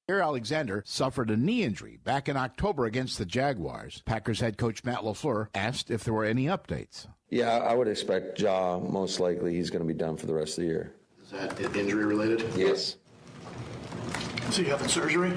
Jair Alexander suffered a knee injury back in October against the Jaguars. Packers head coach Matt LaFleur asked if there were any updates. Yeah, I would expect Ja, most likely he's going to be done for the rest of the year. Is that injury related? Yes. So you having surgery?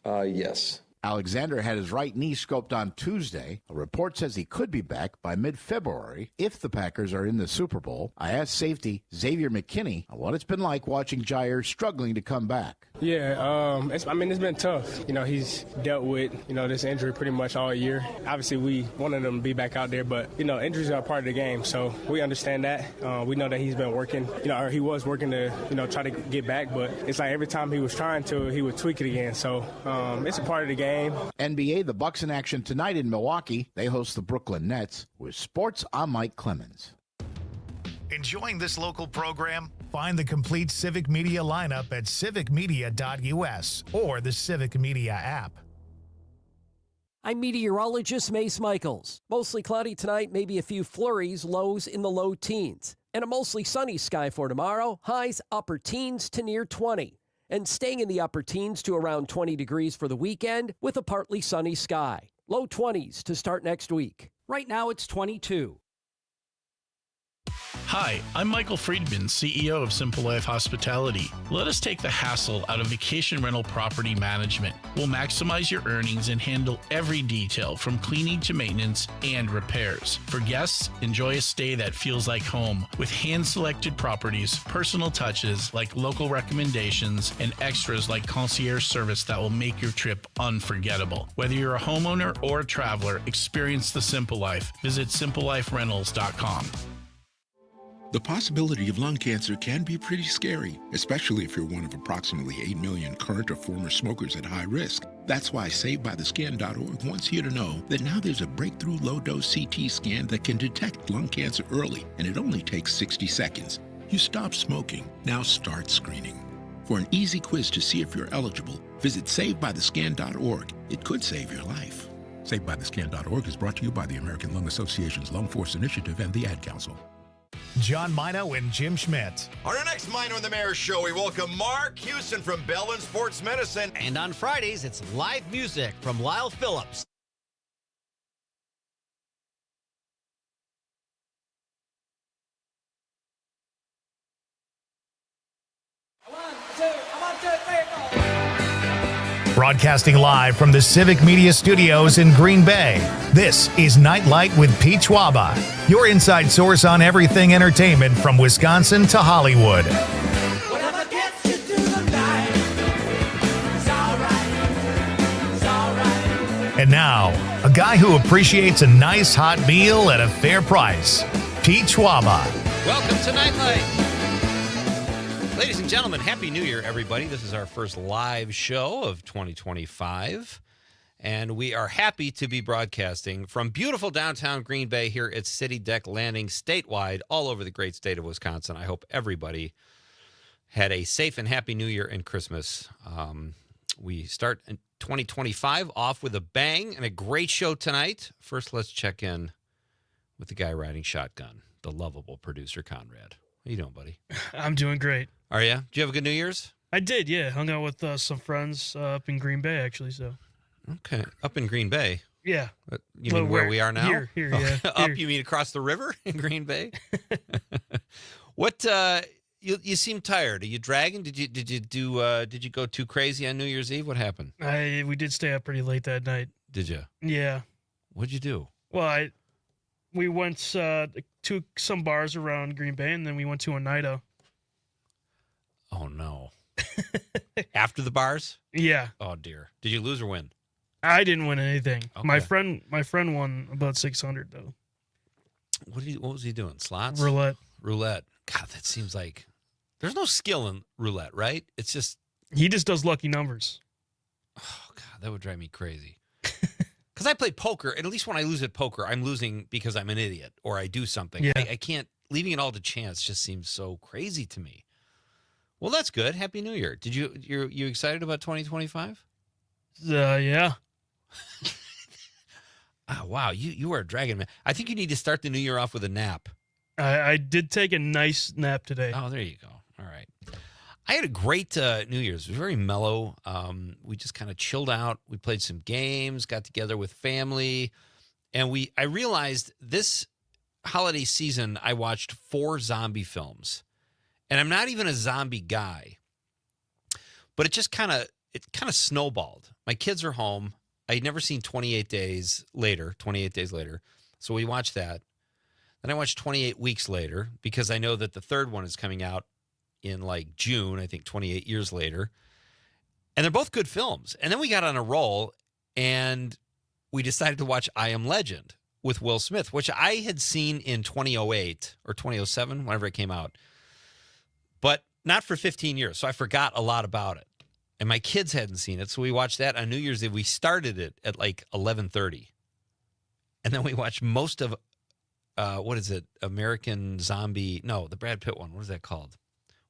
Yes. Alexander had his right knee scoped on Tuesday. A report says he could be back by mid-February if the Packers are in the Super Bowl. I asked safety Xavier McKinney what it's been like watching Jair struggling to come back. Yeah, it's been tough. He's dealt with, this injury pretty much all year. Obviously, we wanted him to be back out there, but, injuries are a part of the game, so we understand that. We know that he's been working, or he was working to, try to get back, but it's like every time he was trying to, he would tweak it again. So it's a part of the game. NBA, the Bucks in action tonight in Milwaukee. They host the Brooklyn Nets. With sports, I'm Mike Clemens. Enjoying this local program? Find the complete Civic Media lineup at civicmedia.us or the Civic Media app. I'm meteorologist Mace Michaels. Mostly cloudy tonight, maybe a few flurries, lows in the low teens. And a mostly sunny sky for tomorrow, highs upper teens to near 20. And staying in the upper teens to around 20 degrees for the weekend with a partly sunny sky. Low 20s to start next week. Right now it's 22. Hi, I'm Michael Friedman, CEO of Simple Life Hospitality. Let us take the hassle out of vacation rental property management. We'll maximize your earnings and handle every detail from cleaning to maintenance and repairs. For guests, enjoy a stay that feels like home with hand-selected properties, personal touches like local recommendations, and extras like concierge service that will make your trip unforgettable. Whether you're a homeowner or a traveler, experience the Simple Life. Visit simpleliferentals.com. The possibility of lung cancer can be pretty scary, especially if you're one of approximately 8 million current or former smokers at high risk. That's why SaveByTheScan.org wants you to know that now there's a breakthrough low-dose CT scan that can detect lung cancer early, and it only takes 60 seconds. You stop smoking, now start screening. For an easy quiz to see if you're eligible, visit SaveByTheScan.org. It could save your life. SaveByTheScan.org is brought to you by the American Lung Association's Lung Force Initiative and the Ad Council. John Mino and Jim Schmidt. On our next Mino and the Mayor show, we welcome Mark Houston from Bellin Sports Medicine. And on Fridays, it's live music from Lyle Phillips. Broadcasting live from the Civic Media Studios in Green Bay, this is Nite Lite with Pete Schwaba, your inside source on everything entertainment from Wisconsin to Hollywood. Whatever gets you through the night, it's all right. And now, a guy who appreciates a nice hot meal at a fair price, Pete Schwaba. Welcome to Nite Lite. Ladies and gentlemen, Happy New Year, everybody. This is our first live show of 2025, and we are happy to be broadcasting from beautiful downtown Green Bay here at City Deck Landing, statewide, all over the great state of Wisconsin. I hope everybody had a safe and happy New Year and Christmas. We start in 2025 off with a bang and a great show tonight. First, let's check in with the guy riding shotgun, the lovable producer, Conrad. How you doing, buddy? I'm doing great. Are you? Did you have a good New Year's? I did, yeah. Hung out with some friends up in Green Bay, actually. So. Okay, up in Green Bay. Yeah. You mean where we are now? Here, yeah. Up? Here. You mean across the river in Green Bay? What? You seem tired. Are you dragging? Did you go too crazy on New Year's Eve? What happened? We did stay up pretty late that night. Did you? Yeah. What'd you do? Well, we went to some bars around Green Bay, and then we went to a Nite. Oh, no. After the bars? Yeah. Oh, dear. Did you lose or win? I didn't win anything. Okay. My friend won about 600 though. What was he doing? Slots? Roulette. God, that seems like there's no skill in roulette, right? It's just he just does lucky numbers. Oh, God, that would drive me crazy. Because I play poker, and at least when I lose at poker, I'm losing because I'm an idiot or I do something. Yeah. I can't, leaving it all to chance just seems so crazy to me. Well, that's good. Happy New Year. You excited about 2025? Yeah. Oh, wow. You are a dragon man. I think you need to start the new year off with a nap. I did take a nice nap today. Oh, there you go. All right. I had a great New Year's. It was very mellow. We just kind of chilled out. We played some games, got together with family, and I realized this holiday season I watched 4 zombie films. And I'm not even a zombie guy, but it kind of snowballed. My kids are home. I'd never seen 28 Days Later, so we watched that. Then I watched 28 Weeks Later because I know that the third one is coming out in like June, I think 28 years later. And they're both good films. And then we got on a roll and we decided to watch I Am Legend with Will Smith, which I had seen in 2008 or 2007, whenever it came out, but not for 15 years. So I forgot a lot about it. And my kids hadn't seen it. So we watched that on New Year's Eve. We started it at like 11:30. And then we watched most of, what is it? American Zombie. No, the Brad Pitt one. What is that called?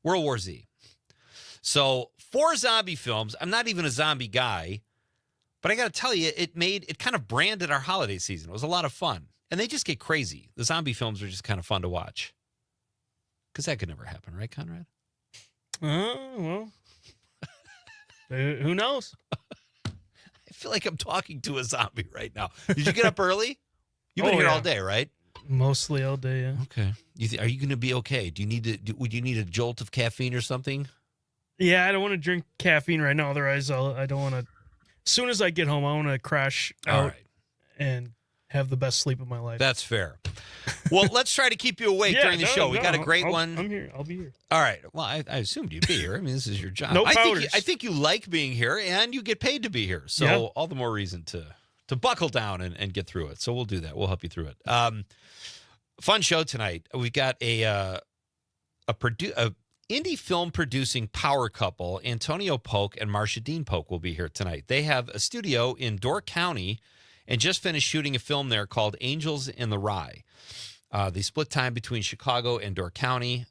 World War Z. So 4 zombie films. I'm not even a zombie guy, but I got to tell you, it kind of branded our holiday season. It was a lot of fun. And they just get crazy. The zombie films are just kind of fun to watch. Because that could never happen, right, Conrad? Well, who knows? I feel like I'm talking to a zombie right now. Did you get up early? You've been here all day, right? Mostly all day, yeah. Okay. Are you going to be okay? Would you need a jolt of caffeine or something? Yeah, I don't want to drink caffeine right now. Otherwise, I don't want to. As soon as I get home, I want to crash out and have the best sleep of my life. That's fair. Well, let's try to keep you awake during the show. We got a great one. I'm here. I'll be here. All right. Well, I assumed you'd be here. I mean, this is your job. No I powders. think you like being here, and you get paid to be here. So all the more reason to buckle down and get through it. So we'll do that. We'll help you through it. Fun show tonight. We've got a indie film producing power couple, Antonio Polk and Marsha Dean Polk, will be here tonight. They have a studio in Door County and just finished shooting a film there called Angels in the Rye. They split time between Chicago and Door County,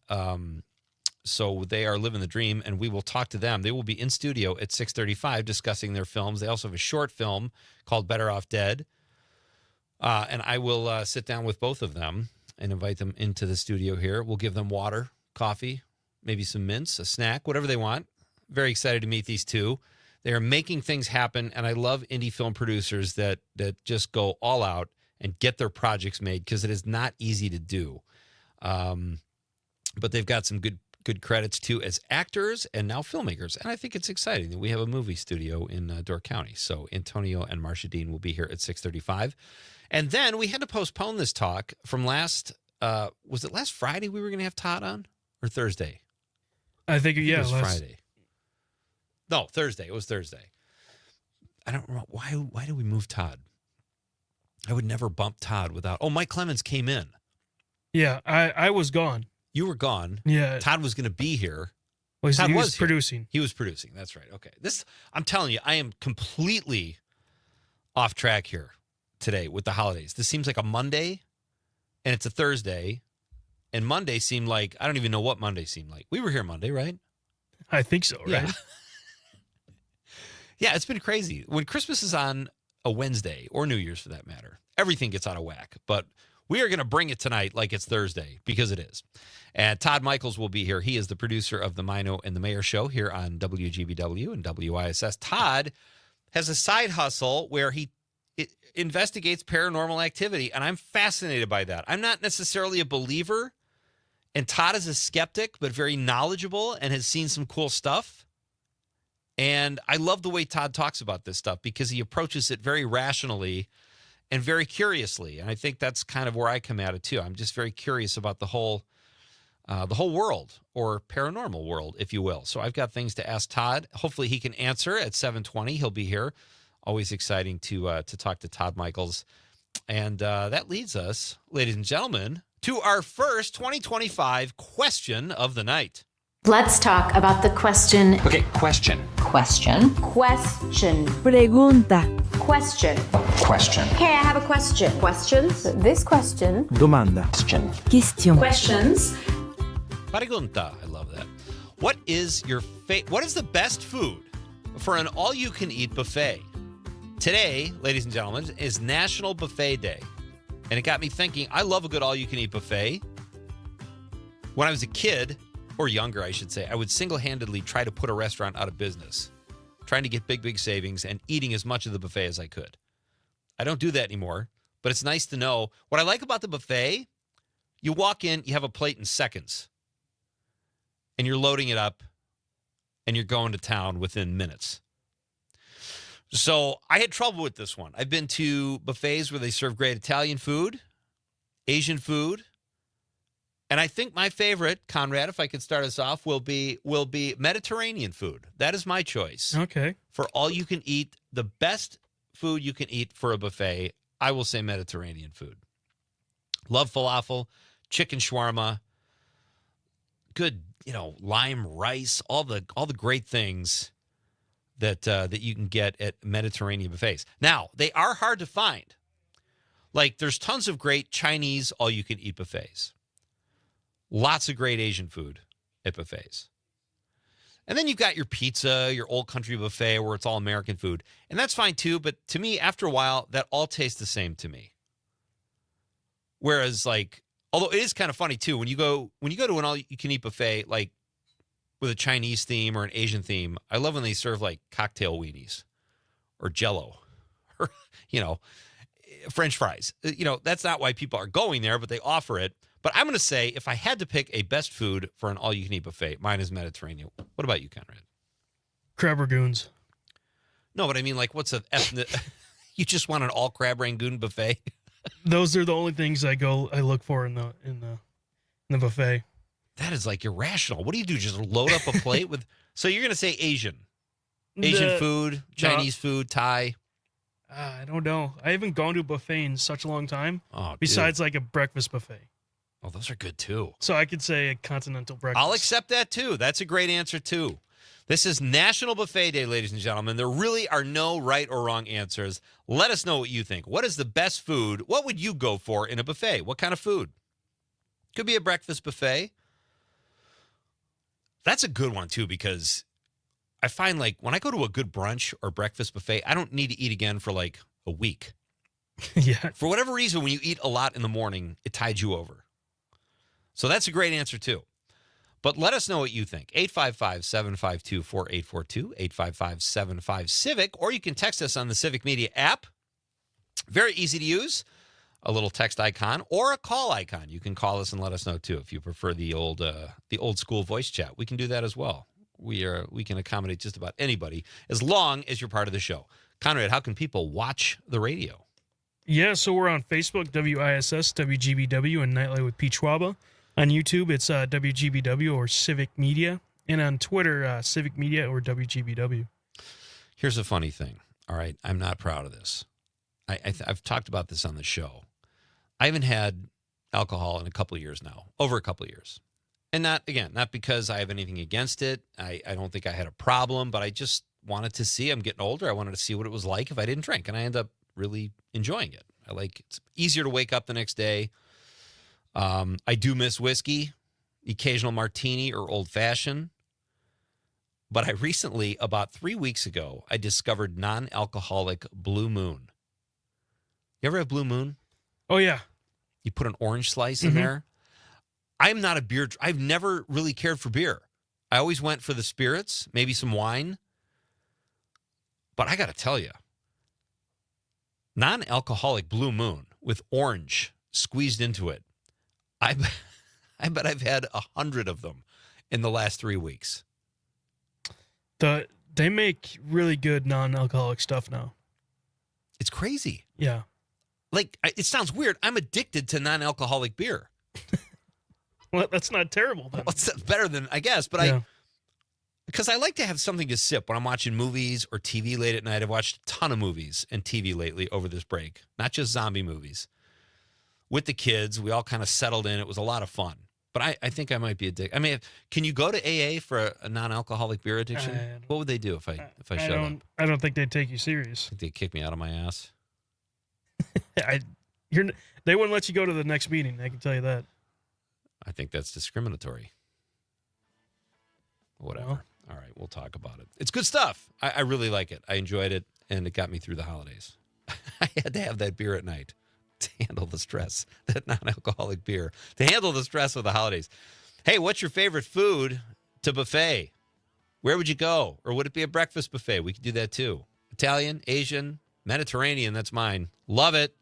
so they are living the dream, and we will talk to them. They will be in studio at 6:35 discussing their films. They also have a short film called Better Off Dead, and I will sit down with both of them and invite them into the studio here. We'll give them water, coffee, maybe some mints, a snack, whatever they want. Very excited to meet these two. They are making things happen, and I love indie film producers that just go all out and get their projects made because it is not easy to do. But they've got some good credits, too, as actors and now filmmakers. And I think it's exciting that we have a movie studio in Door County. So Antonio and Marsha Dean will be here at 6:35. And then we had to postpone this talk from was it last Friday we were going to have Todd on? Or Thursday? I think it was Friday. No, Thursday. It was Thursday. I don't know. Why did we move Todd? I would never bump Todd without... Oh, Mike Clemens came in. Yeah, I was gone. You were gone. Yeah. Todd was going to be here. Well, Todd he was was producing. He was producing. That's right. Okay. I'm telling you, I am completely off track here today with the holidays. This seems like a Monday, and it's a Thursday, and Monday seemed like... I don't even know what Monday seemed like. We were here Monday, right? I think so, right? Yeah. Yeah, it's been crazy. When Christmas is on a Wednesday, or New Year's for that matter, everything gets out of whack. But we are going to bring it tonight like it's Thursday, because it is. And Todd Michaels will be here. He is the producer of the Mino and the Mayor show here on WGBW and WISS. Todd has a side hustle where he investigates paranormal activity, and I'm fascinated by that. I'm not necessarily a believer, and Todd is a skeptic, but very knowledgeable and has seen some cool stuff. And I love the way Todd talks about this stuff because he approaches it very rationally and very curiously. And I think that's kind of where I come at it too. I'm just very curious about the whole world, or paranormal world, if you will. So I've got things to ask Todd. Hopefully he can answer at 7:20. He'll be here. Always exciting to talk to Todd Michaels. And that leads us, ladies and gentlemen, to our first 2025 question of the night. Let's talk about the question. Okay, question. Question. Pregunta. Question. Question. Okay, I have a question. Questions? This question. Domanda. Question. Questions. Pregunta. I love that. What is the best food for an all-you-can-eat buffet? Today, ladies and gentlemen, is National Buffet Day. And it got me thinking, I love a good all-you-can-eat buffet. When I was a kid, or younger, I should say, I would single-handedly try to put a restaurant out of business, trying to get big savings and eating as much of the buffet as I could. I don't do that anymore, but it's nice to know. What I like about the buffet, you walk in, you have a plate in seconds, and you're loading it up, and you're going to town within minutes. So I had trouble with this one. I've been to buffets where they serve great Italian food, Asian food, and I think my favorite, Conrad, if I could start us off, will be Mediterranean food. That is my choice. Okay. For all you can eat, the best food you can eat for a buffet, I will say Mediterranean food. Love falafel, chicken shawarma, good, lime rice, all the great things that you can get at Mediterranean buffets. Now, they are hard to find. Like, there's tons of great Chinese all-you-can-eat buffets. Lots of great Asian food at buffets. And then you've got your pizza, your old country buffet where it's all American food. And that's fine too, but to me, after a while, that all tastes the same to me. Whereas, although it is kind of funny too, when you go to an all-you-can-eat buffet, with a Chinese theme or an Asian theme, I love when they serve cocktail weenies or Jell-O or, French fries. That's not why people are going there, but they offer it. But I'm going to say, if I had to pick a best food for an all-you-can-eat buffet, mine is Mediterranean. What about you, Conrad? Crab Ragoons. No, but I mean, what's an ethnic? You just want an all crab rangoon buffet? Those are the only things I look for in the buffet. That is irrational. What do you do? Just load up a plate with? So you're going to say Asian food, Chinese food, Thai. I don't know. I haven't gone to a buffet in such a long time. Oh, besides a breakfast buffet. Oh, those are good too. So I could say a continental breakfast. I'll accept that too. That's a great answer too. This is National Buffet Day, ladies and gentlemen. There really are no right or wrong answers. Let us know what you think. What is the best food? What would you go for in a buffet? What kind of food? Could be a breakfast buffet. That's a good one too, because I find when I go to a good brunch or breakfast buffet, I don't need to eat again for a week. Yeah. For whatever reason, when you eat a lot in the morning, it tides you over. So that's a great answer too. But let us know what you think. 855-752-4842, 855-75-CIVIC, or you can text us on the Civic Media app. Very easy to use. A little text icon or a call icon. You can call us and let us know too if you prefer the old school voice chat. We can do that as well. We can accommodate just about anybody as long as you're part of the show. Conrad, how can people watch the radio? Yeah, so we're on Facebook, WISS, WGBW, and Nightlight with Pete Schwaba. On YouTube, it's WGBW or Civic Media. And on Twitter, Civic Media or WGBW. Here's a funny thing. All right, I'm not proud of this. I've talked about this on the show. I haven't had alcohol in a couple of years now, over a couple of years. And not because I have anything against it. I don't think I had a problem, but I just wanted to see. I'm getting older. I wanted to see what it was like if I didn't drink. And I end up really enjoying it. It's easier to wake up the next day. I do miss whiskey, occasional martini or old fashioned. But I recently, about 3 weeks ago, I discovered non-alcoholic Blue Moon. You ever have Blue Moon? Oh, yeah. You put an orange slice in there. I'm not a beer. I've never really cared for beer. I always went for the spirits, maybe some wine. But I got to tell you, non-alcoholic Blue Moon with orange squeezed into it. I bet I've had 100 of them in the last 3 weeks. They make really good non-alcoholic stuff now. It's crazy. Yeah. It sounds weird. I'm addicted to non-alcoholic beer. Well, that's not terrible then. Well, it's better than, I guess, but because I like to have something to sip when I'm watching movies or TV late at night. I've watched a ton of movies and TV lately over this break, not just zombie movies. With the kids, we all kind of settled in. It was a lot of fun. But I think I might be addicted. I mean, can you go to AA for a non-alcoholic beer addiction? What would they do if I showed up? I don't think they'd take you serious. Think they'd kick me out of my ass? They wouldn't let you go to the next meeting. I can tell you that. I think that's discriminatory. Whatever. Well. All right, we'll talk about it. It's good stuff. I really like it. I enjoyed it, and it got me through the holidays. I had to have that beer at night to handle the stress, that non-alcoholic beer, to handle the stress of the holidays. Hey, what's your favorite food to buffet? Where would you go? Or would it be a breakfast buffet? We could do that too. Italian, Asian, Mediterranean, that's mine. Love it.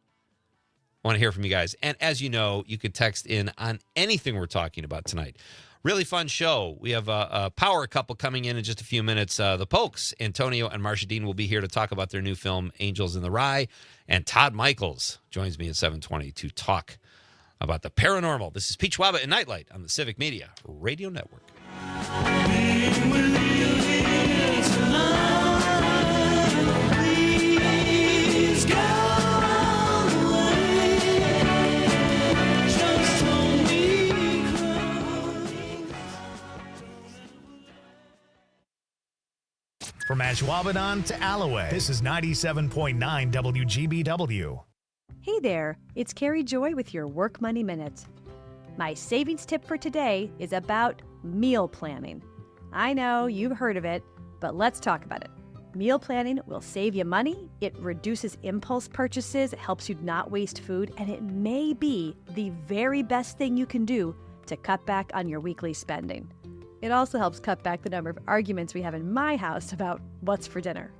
Want to hear from you guys. And as you know, you can text in on anything we're talking about tonight. Really fun show. We have a power couple coming in just a few minutes. The Pokes, Antonio and Marsha Dean, will be here to talk about their new film, Angels in the Rye. And Todd Michaels joins me at 7:20 to talk about the paranormal. This is Pete Schwaba and Nightlight on the Civic Media Radio Network. From Ashwaubenon to Alloway, this is 97.9 WGBW. Hey there, it's Carrie Joy with your Work Money Minute. My savings tip for today is about meal planning. I know you've heard of it, but let's talk about it. Meal planning will save you money, it reduces impulse purchases, it helps you not waste food, and it may be the very best thing you can do to cut back on your weekly spending. It also helps cut back the number of arguments we have in my house about what's for dinner.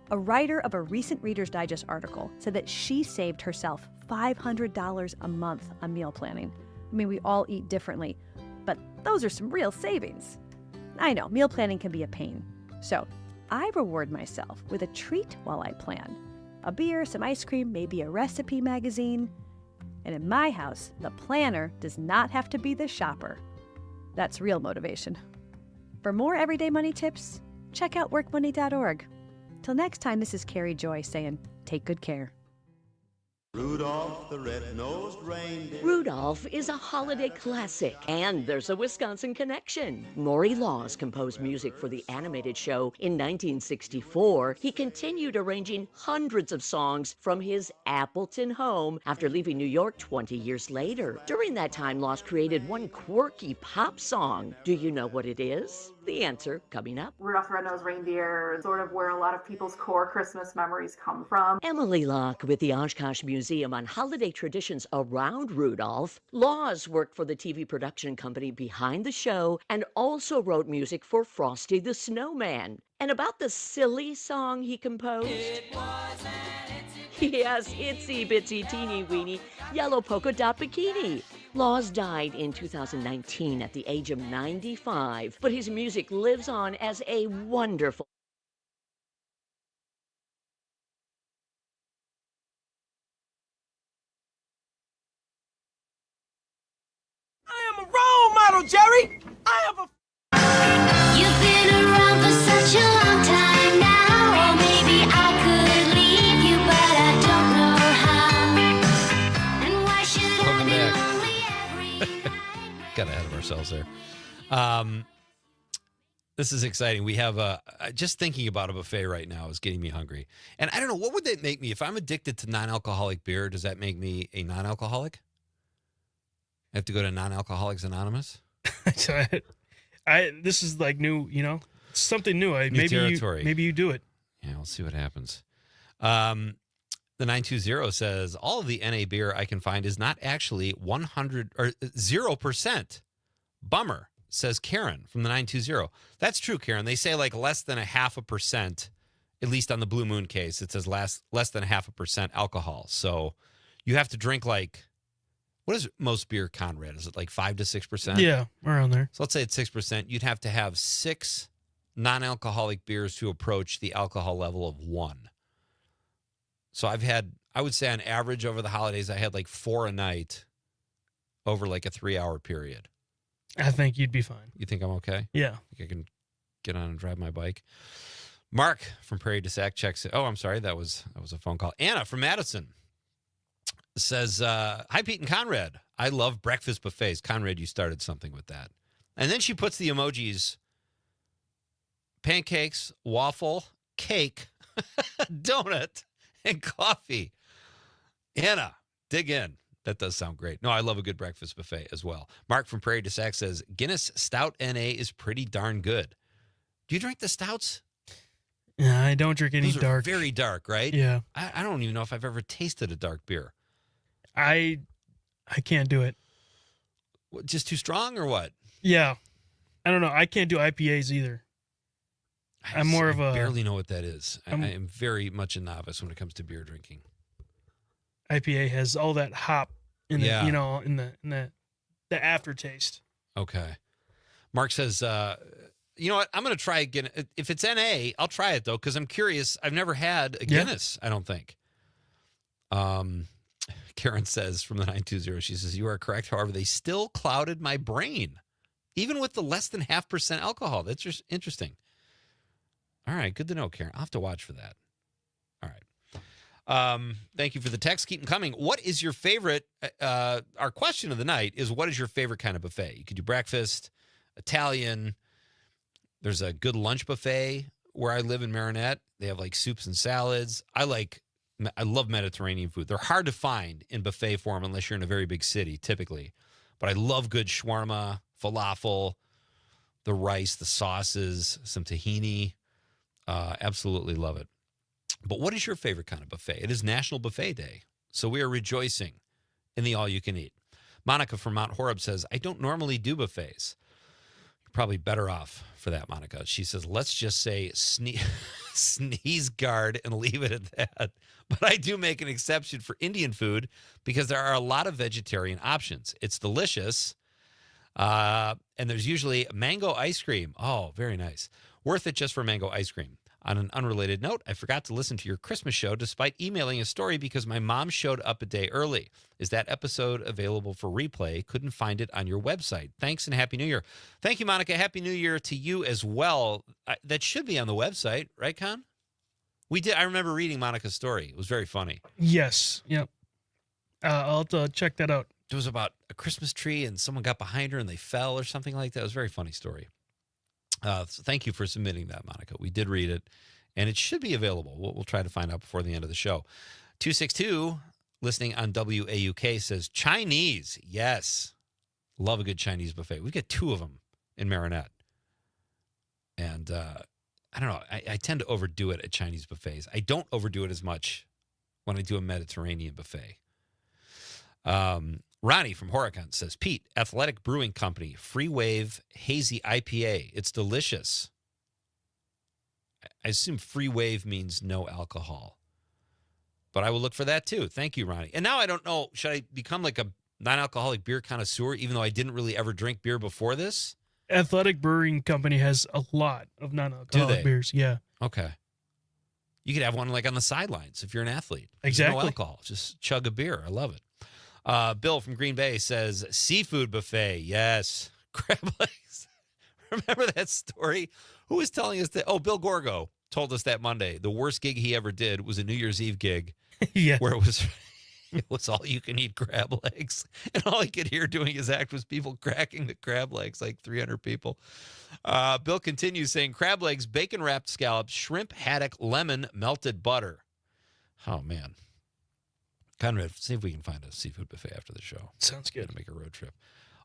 A writer of a recent Reader's Digest article said that she saved herself $500 a month on meal planning. I mean, we all eat differently, but those are some real savings. I know, meal planning can be a pain. So I reward myself with a treat while I plan. A beer, some ice cream, maybe a recipe magazine. And in my house, the planner does not have to be the shopper. That's real motivation. For more everyday money tips, check out workmoney.org. Till next time, this is Carrie Joy saying, take good care. Rudolph the red-nosed reindeer. Rudolph is a holiday classic, and there's a Wisconsin connection. Maury Laws composed music for the animated show in 1964. He continued arranging hundreds of songs from his Appleton home after leaving New York 20 years later. During that time, Laws created one quirky pop song. Do you know what it is? The answer coming up. Rudolph the Red-Nosed Reindeer is sort of where a lot of people's core Christmas memories come from. Emily Locke with the Oshkosh Museum on holiday traditions around Rudolph. Laws worked for the TV production company behind the show and also wrote music for Frosty the Snowman. And about the silly song he composed? Yes, itsy bitsy teeny weeny yellow polka dot bikini. Laws died in 2019 at the age of 95, but his music lives on as a wonderful I am a role model, Jerry. I have a... You've been around for such a long time now. Or maybe I could leave you, but I don't know how. And why should Welcome I back. be lonely every Got ahead of ourselves there. This is exciting. We have just thinking about a buffet right now is getting me hungry. And I don't know, what would that make me? If I'm addicted to non-alcoholic beer, does that make me a non-alcoholic? I have to go to Non-Alcoholics Anonymous? This is like new, it's something new. New territory. Maybe you do it. Yeah, we'll see what happens. The 920 says, all of the NA beer I can find is not actually 100 or 0%. Bummer, says Karen from the 920. That's true, Karen. They say like less than 0.5%, at least on the Blue Moon case. It says less than 0.5% alcohol. So you have to drink like, what is most beer, Conrad? Is it like 5 to 6%? Yeah, around there. So let's say it's 6%. You'd have to have 6 non-alcoholic beers to approach the alcohol level of 1. So I would say on average over the holidays, I had like 4 a night over like a 3-hour period. I think you'd be fine. You think I'm okay? Yeah. Think I can get on and drive my bike? Mark from Prairie du Sac checks it. Oh, I'm sorry. That was a phone call. Anna from Madison says, hi, Pete and Conrad. I love breakfast buffets. Conrad, you started something with that. And then she puts the emojis, pancakes, waffle, cake, donut, and coffee. Anna, dig in. That does sound great. No, I love a good breakfast buffet as well. Mark from Prairie du Sac says, Guinness Stout NA is pretty darn good. Do you drink the stouts? Yeah, I don't drink any Those are dark. very dark, right? Yeah. I don't even know if I've ever tasted a dark beer. I can't do it. What, just too strong or what? Yeah. I don't know. I can't do IPAs either. I'm more of a barely know what that is. I am very much a novice when it comes to beer drinking. IPA has all that hop in Yeah. it, you know, in the aftertaste. Okay. Mark says, you know what? I'm going to try again. If it's NA, I'll try it, though, because I'm curious. I've never had a Guinness, I don't think. Karen says from the 920, she says, you are correct. However, they still clouded my brain, even with the less than 0.5% alcohol. That's just interesting. All right. Good to know, Karen. I'll have to watch for that. All right. Thank you for the text. Keep them coming. What is your favorite? Our question of the night is, what is your favorite kind of buffet? You could do breakfast, Italian. There's a good lunch buffet where I live in Marinette. They have like soups and salads. I love Mediterranean food. They're hard to find in buffet form unless you're in a very big city, typically. But I love good shawarma, falafel, the rice, the sauces, some tahini. Absolutely love it. But what is your favorite kind of buffet? It is National Buffet Day, so we are rejoicing in the all-you-can-eat. Monica from Mount Horeb says, I don't normally do buffets. You're probably better off for that, Monica. She says, let's just say sneeze guard and leave it at that. But I do make an exception for Indian food because there are a lot of vegetarian options. It's delicious, and there's usually mango ice cream. Oh, very nice. Worth it just for mango ice cream. On an unrelated note, I forgot to listen to your Christmas show despite emailing a story because my mom showed up a day early. Is that episode available for replay? Couldn't find it on your website. Thanks and Happy New Year. Thank you, Monica. Happy New Year to you as well. That should be on the website, right, Con? We did. I remember reading Monica's story. It was very funny. Yes. Yep. I'll have to check that out. It was about a Christmas tree and someone got behind her and they fell or something like that. It was a very funny story. So thank you for submitting that, Monica. We did read it, and it should be available. We'll try to find out before the end of the show. 262, listening on WAUK, says, Chinese. Yes. Love a good Chinese buffet. We've got 2 of them in Marinette. And I don't know. I tend to overdo it at Chinese buffets. I don't overdo it as much when I do a Mediterranean buffet. Ronnie from Horicon says, Pete, Athletic Brewing Company, Free Wave Hazy IPA. It's delicious. I assume Free Wave means no alcohol. But I will look for that too. Thank you, Ronnie. And now I don't know, should I become like a non-alcoholic beer connoisseur, even though I didn't really ever drink beer before this? Athletic Brewing Company has a lot of non-alcoholic beers. Yeah. Okay. You could have one like on the sidelines if you're an athlete. Exactly. No alcohol. Just chug a beer. I love it. Bill from Green Bay says, seafood buffet. Yes. Crab legs. Remember that story? Who was telling us that? Oh, Bill Gorgo told us that Monday. The worst gig he ever did was a New Year's Eve gig. Yeah. Where it was all you can eat crab legs. And all he could hear doing his act was people cracking the crab legs, like 300 people. Bill continues saying, crab legs, bacon wrapped scallops, shrimp haddock, lemon, melted butter. Oh, man. Conrad, see if we can find a seafood buffet after the show. Sounds good. Make a road trip.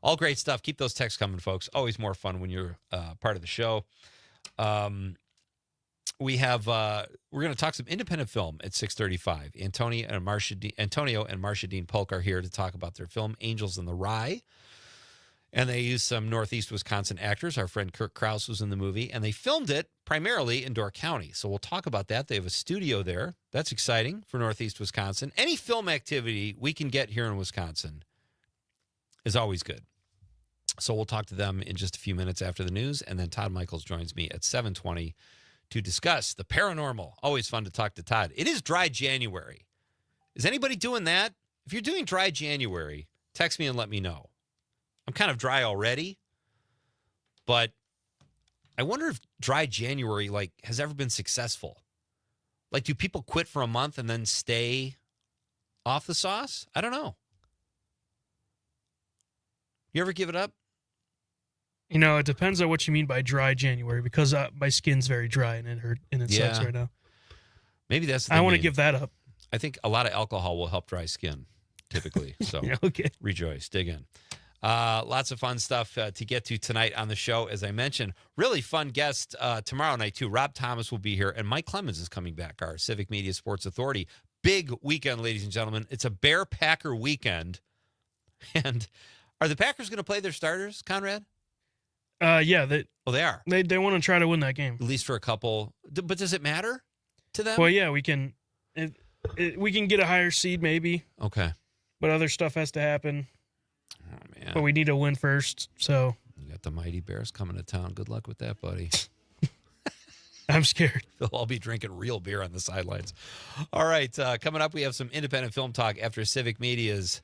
All great stuff. Keep those texts coming, folks. Always more fun when you're part of the show. We're going to talk some independent film at 6:35. Antonio and Marsha Dean Polk are here to talk about their film Angels in the Rye. And they used some Northeast Wisconsin actors. Our friend Kirk Krause was in the movie, and they filmed it primarily in Door County. So we'll talk about that. They have a studio there. That's exciting for Northeast Wisconsin. Any film activity we can get here in Wisconsin is always good. So we'll talk to them in just a few minutes after the news, and then Todd Michaels joins me at 7:20 to discuss the paranormal. Always fun to talk to Todd. It is dry January. Is anybody doing that? If you're doing dry January, text me and let me know. I'm kind of dry already, but I wonder if dry January has ever been successful. Like, do people quit for a month and then stay off the sauce? I don't know. You ever give it up? You know, it depends on what you mean by dry January, because my skin's very dry and it sucks right now. Maybe that's the thing. I want to maybe. give that up. I think a lot of alcohol will help dry skin, typically. So okay. Rejoice, dig in. Lots of fun stuff to get to tonight on the show. As I mentioned, really fun guest tomorrow night, too. Rob Thomas will be here, and Mike Clemens is coming back, our Civic Media Sports Authority. Big weekend, ladies and gentlemen. It's a Bear-Packer weekend. And are the Packers going to play their starters, Conrad? Yeah. They are. They want to try to win that game. At least for a couple. But does it matter to them? Well, yeah, we can get a higher seed maybe. Okay. But other stuff has to happen. Oh, man. But we need to win first, so. You got the Mighty Bears coming to town. Good luck with that, buddy. I'm scared. They'll all be drinking real beer on the sidelines. All right, coming up, we have some independent film talk after Civic Media's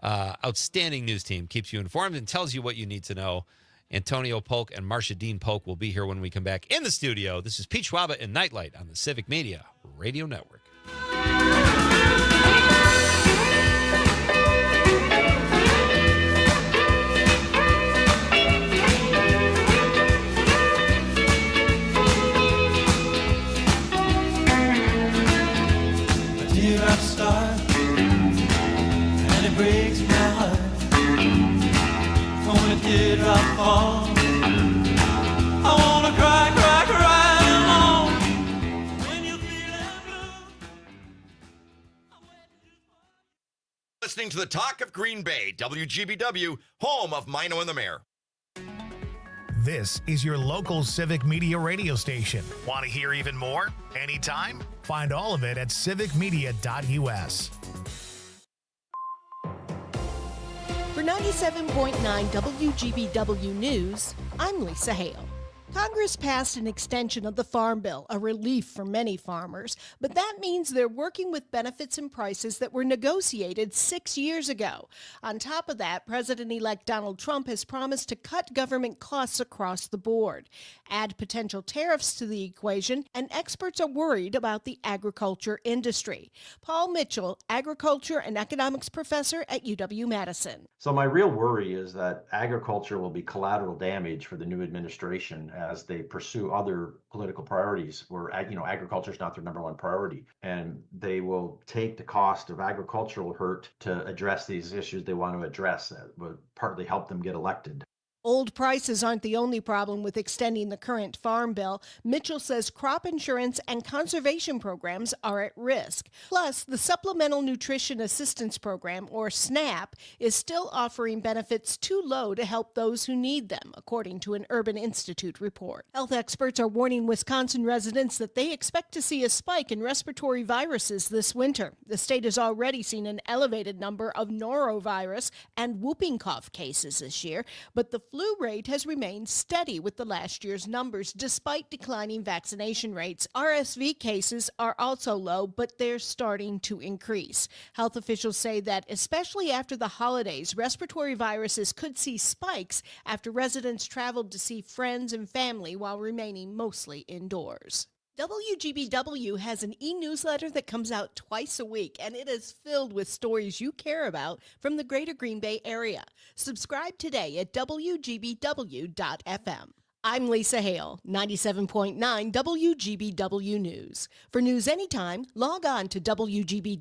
outstanding news team keeps you informed and tells you what you need to know. Antonio Polk and Marcia Dean Polk will be here when we come back in the studio. This is Pete Schwaba and Nightlight on the Civic Media Radio Network. Teardrop star, and it breaks my heart. When a teardrop falls, I wanna cry, cry, cry alone. When you feeling blue. Listening to the Talk of Green Bay, WGBW, home of Mino and the Mayor. This is your local Civic Media radio station. Want to hear even more? Anytime? Find all of it at civicmedia.us. For 97.9 WGBW News, I'm Lisa Hale. Congress passed an extension of the Farm Bill, a relief for many farmers, but that means they're working with benefits and prices that were negotiated 6 years ago. On top of that, President-elect Donald Trump has promised to cut government costs across the board. Add potential tariffs to the equation, and experts are worried about the agriculture industry. Paul Mitchell, agriculture and economics professor at UW-Madison. So my real worry is that agriculture will be collateral damage for the new administration as they pursue other political priorities where, agriculture is not their number one priority. And they will take the cost of agricultural hurt to address these issues they want to address that would partly help them get elected. Old prices aren't the only problem with extending the current farm bill. Mitchell says crop insurance and conservation programs are at risk. Plus, the Supplemental Nutrition Assistance Program, or SNAP, is still offering benefits too low to help those who need them, according to an Urban Institute report. Health experts are warning Wisconsin residents that they expect to see a spike in respiratory viruses this winter. The state has already seen an elevated number of norovirus and whooping cough cases this year, but the flu rate has remained steady with the last year's numbers despite declining vaccination rates. RSV cases are also low, but they're starting to increase. Health officials say that especially after the holidays, respiratory viruses could see spikes after residents traveled to see friends and family while remaining mostly indoors. WGBW has an e-newsletter that comes out twice a week, and it is filled with stories you care about from the greater Green Bay area. Subscribe today at WGBW.FM. I'm Lisa Hale, 97.9 WGBW News. For news anytime, log on to WGBW.FM.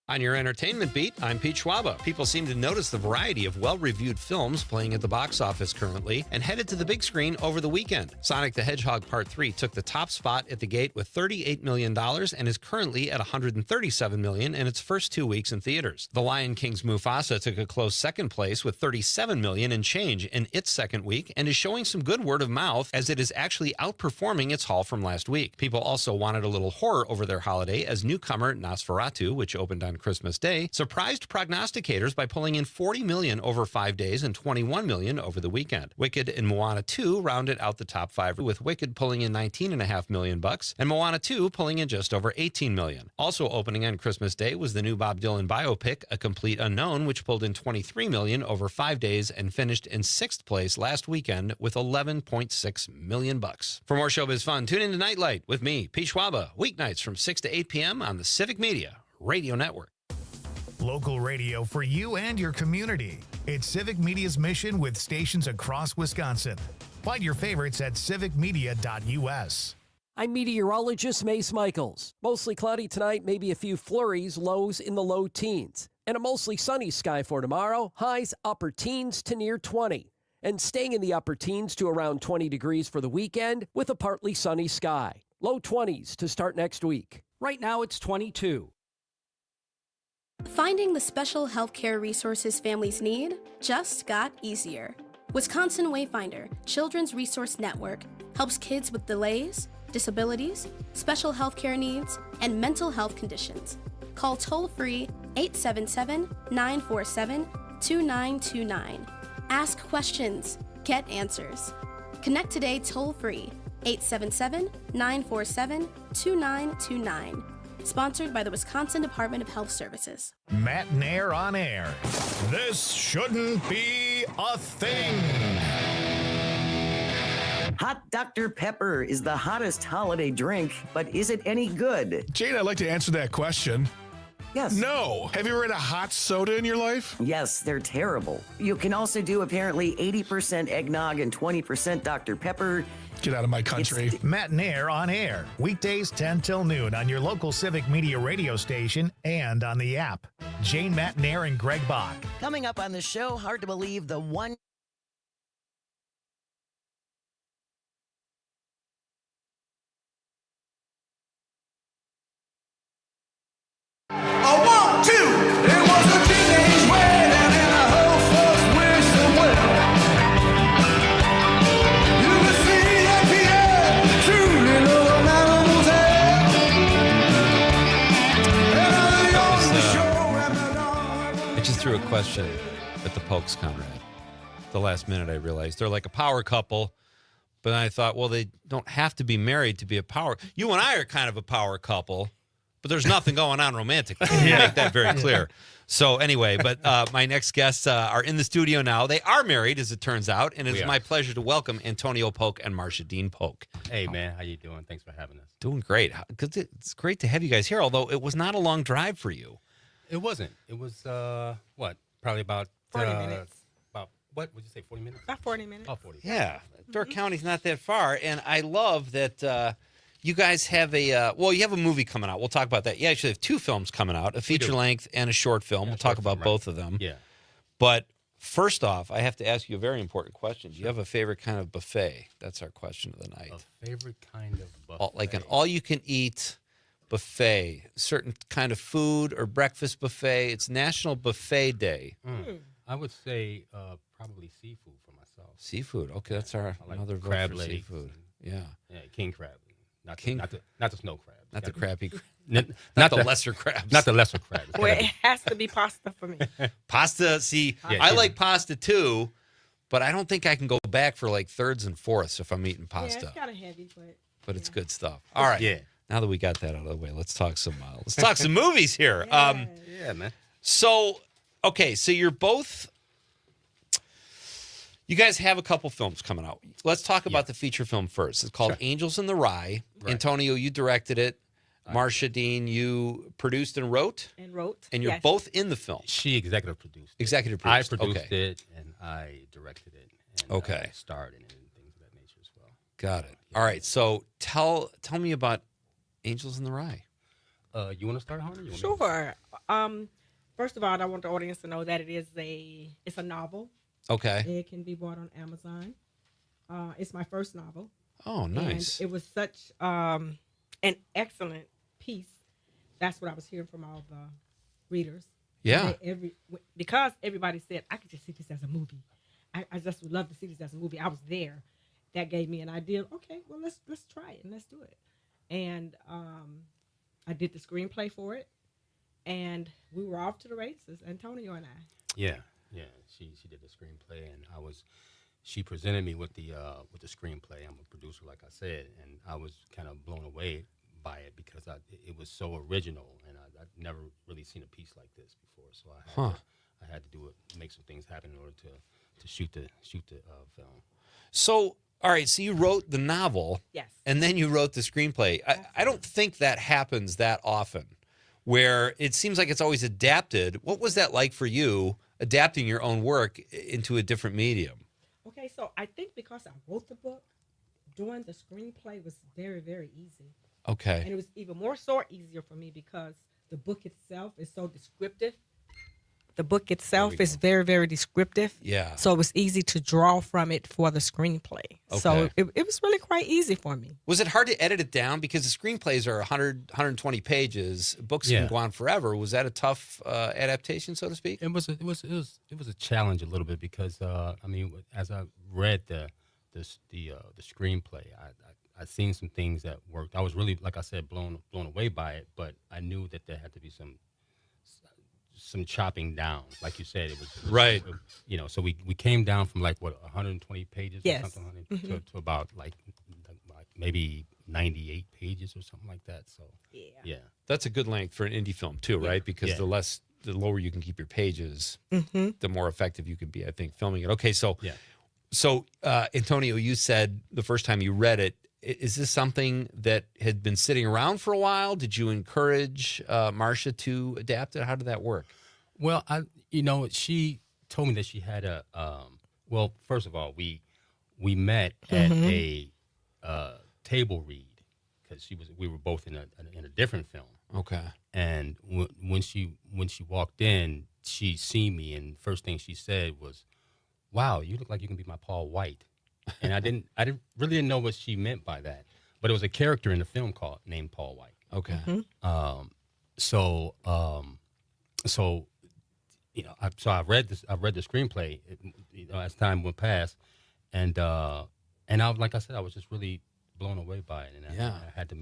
On your entertainment beat, I'm Pete Schwaba. People seem to notice the variety of well-reviewed films playing at the box office currently and headed to the big screen over the weekend. Sonic the Hedgehog Part 3 took the top spot at the gate with $38 million and is currently at $137 million in its first 2 weeks in theaters. The Lion King's Mufasa took a close second place with $37 million and change in its second week and is showing some good word of mouth as it is actually outperforming its haul from last week. People also wanted a little horror over their holiday as newcomer Nosferatu, which opened on Christmas Day, surprised prognosticators by pulling in $40 million over 5 days and $21 million over the weekend. Wicked and Moana 2 rounded out the top five, with Wicked pulling in $19.5 million and Moana 2 pulling in just over $18 million. Also opening on Christmas Day was the new Bob Dylan biopic, A Complete Unknown, which pulled in $23 million over 5 days and finished in 6th place last weekend with $11.6 million. For more showbiz fun, tune in to Nightlight with me, Pete Schwaba, weeknights from 6 to 8 p.m. on the Civic Media Radio Network. Local radio for you and your community. It's Civic Media's mission with stations across Wisconsin. Find your favorites at civicmedia.us. I'm meteorologist Mace Michaels. Mostly cloudy tonight, maybe a few flurries, lows in the low teens. And a mostly sunny sky for tomorrow, highs upper teens to near 20. And staying in the upper teens to around 20 degrees for the weekend with a partly sunny sky. Low 20s to start next week. Right now it's 22. Finding the special healthcare resources families need just got easier. Wisconsin Wayfinder Children's Resource Network helps kids with delays, disabilities, special health care needs, and mental health conditions. Call toll-free 877-947-2929. Ask questions. Get answers. Connect today toll-free 877-947-2929. Sponsored by the Wisconsin Department of Health Services. Matt Nair on air. This shouldn't be a thing. Hot Dr. Pepper is the hottest holiday drink, but is it any good? Jane, I'd like to answer that question. Yes. No. Have you ever had a hot soda in your life? Yes, they're terrible. You can also do apparently 80% eggnog and 20% Dr. Pepper. Get out of my country. Matt Nair on air. Weekdays 10 till noon on your local Civic Media radio station and on the app. Jane, Matt Nair, and Greg Bach. Coming up on the show, hard to believe the one. Threw a question at the Pokes, Conrad. The last minute I realized they're like a power couple, but I thought, well, they don't have to be married to be a power. You and I are kind of a power couple, but there's nothing going on romantically. Make that very clear. So anyway, but my next guests are in the studio now. They are married, as it turns out, and it's my pleasure to welcome Antonio Polk and Marcia Dean Polk. Hey, man, how you doing? Thanks for having us. Doing great. Because it's great to have you guys here, although it was not a long drive for you. It wasn't. It was, probably about 40 minutes. About, what would you say, 40 minutes? About 40 minutes. About 40 Yeah. Door County's not that far. And I love that you guys have you have a movie coming out. We'll talk about that. You actually have two films coming out, a feature length and a short film. We'll talk about both of them. Yeah. But first off, I have to ask you a very important question. Do you have a favorite kind of buffet? That's our question of the night. A favorite kind of buffet? Like an all-you-can-eat buffet, certain kind of food or breakfast buffet. It's National Buffet Day. I would say probably seafood for myself. Seafood. Okay, that's another crab vote for legs. seafood. Yeah. King crab. Not King the snow crab. Not the crappy crab. Not the lesser crabs. Not the lesser crabs. Well, it has to be pasta for me. Pasta, see, I like pasta too, but I don't think I can go back for like thirds and fourths if I'm eating pasta. Yeah, it's kind of heavy, but it's good stuff. All right. Yeah. Now that we got that out of the way, let's talk some movies here. Yeah, man. So, okay, so you guys have a couple films coming out. Let's talk about the feature film first. It's called Angels in the Rye. Right. Antonio, you directed it. Marcia Dean, you produced and wrote. And you're both in the film. She executive produced it. Executive produced. I produced it, and I directed it. And I starred in it and things of that nature as well. Got it. All right, so tell me about Angels in the Rye. You want to start, Hunter? Sure. First of all, I want the audience to know that it's a novel. Okay. It can be bought on Amazon. It's my first novel. Oh, nice. And it was such an excellent piece. That's what I was hearing from all the readers. Yeah. Because everybody said, I could just see this as a movie. I just would love to see this as a movie. I was there. That gave me an idea. Okay, well, let's try it and let's do it. And I did the screenplay for it, and we were off to the races, Antonio and I. Yeah. She did the screenplay, and she presented me with the screenplay. I'm a producer, like I said, and I was kind of blown away by it because it was so original, and I'd never really seen a piece like this before. So I had to do it, make some things happen in order to shoot the film. So. All right, so you wrote the novel, yes, and then you wrote the screenplay. I don't think that happens that often, where it seems like it's always adapted. What was that like for you, adapting your own work into a different medium? Okay, so I think because I wrote the book, doing the screenplay was very, very easy. Okay. And it was even more easier for me because the book itself is so descriptive. The book itself is very, very descriptive. Yeah. So it was easy to draw from it for the screenplay. So Okay. it was really quite easy for me. Was it hard to edit it down? Because the screenplays are 120 pages. Books Yeah. can go on forever. Was that a tough adaptation, so to speak? It was a challenge a little bit because I mean, as I read the screenplay, I seen some things that worked. I was really, like I said, blown away by it. But I knew that there had to be some chopping down, like you said. It was Right. you know, so we came down from like what 120 pages Yes. or something to about like maybe 98 pages or something like that. So yeah. That's a good length for an indie film too, right? Because Yeah. the lower you can keep your pages, Mhm. the more effective you can be, I think, filming it. Okay, so Yeah. so Antonio, you said the first time you read it, is this something that had been sitting around for a while? Did you encourage Marcia to adapt it? How did that work? Well, she told me that she had a well, first of all, we met at a table read because we were both in a different film. Okay. And when she walked in, she seen me, and first thing she said was, "Wow, you look like you can be my Paul White." And I really didn't know what she meant by that, but it was a character in the film named Paul White. Okay. So I read the screenplay, as time went past, and like I said, I was just really blown away by it, and I had to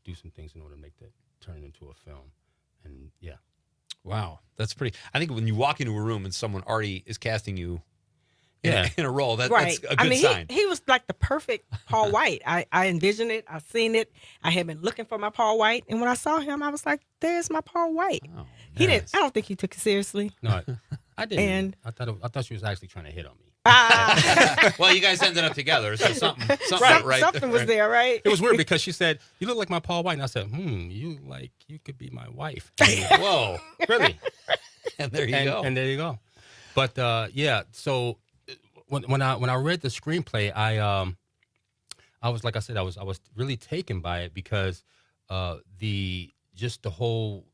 do some things in order to make that turn into a film, and yeah. Wow, that's pretty. I think when you walk into a room and someone already is casting you Yeah. in a role, that's a good I mean, sign. He was like the perfect Paul White. I envisioned it. I seen it. I had been looking for my Paul White, and when I saw him, I was like, "There's my Paul White." He didn't. I don't think he took it seriously. No, I didn't. And I thought she was actually trying to hit on me. Well, you guys ended up together, so something right. Something was there, right? It was weird because she said, "You look like my Paul White," and I said, you could be my wife." Whoa, really? And there you go. And there you go. But yeah, so when I read the screenplay, I was, like I said, I was really taken by it because the whole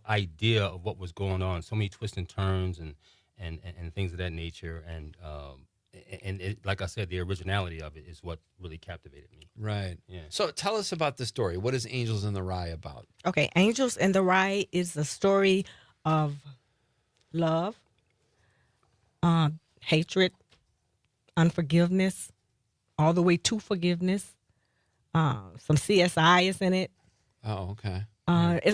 idea of what was going on, so many twists and turns and things of that nature, and it, like I said, the originality of it is what really captivated me. Right. Yeah. So tell us about the story. What is Angels in the Rye about? Okay, Angels in the Rye is the story of love, hatred, unforgiveness, all the way to forgiveness. Some CSI is in it. Oh, okay.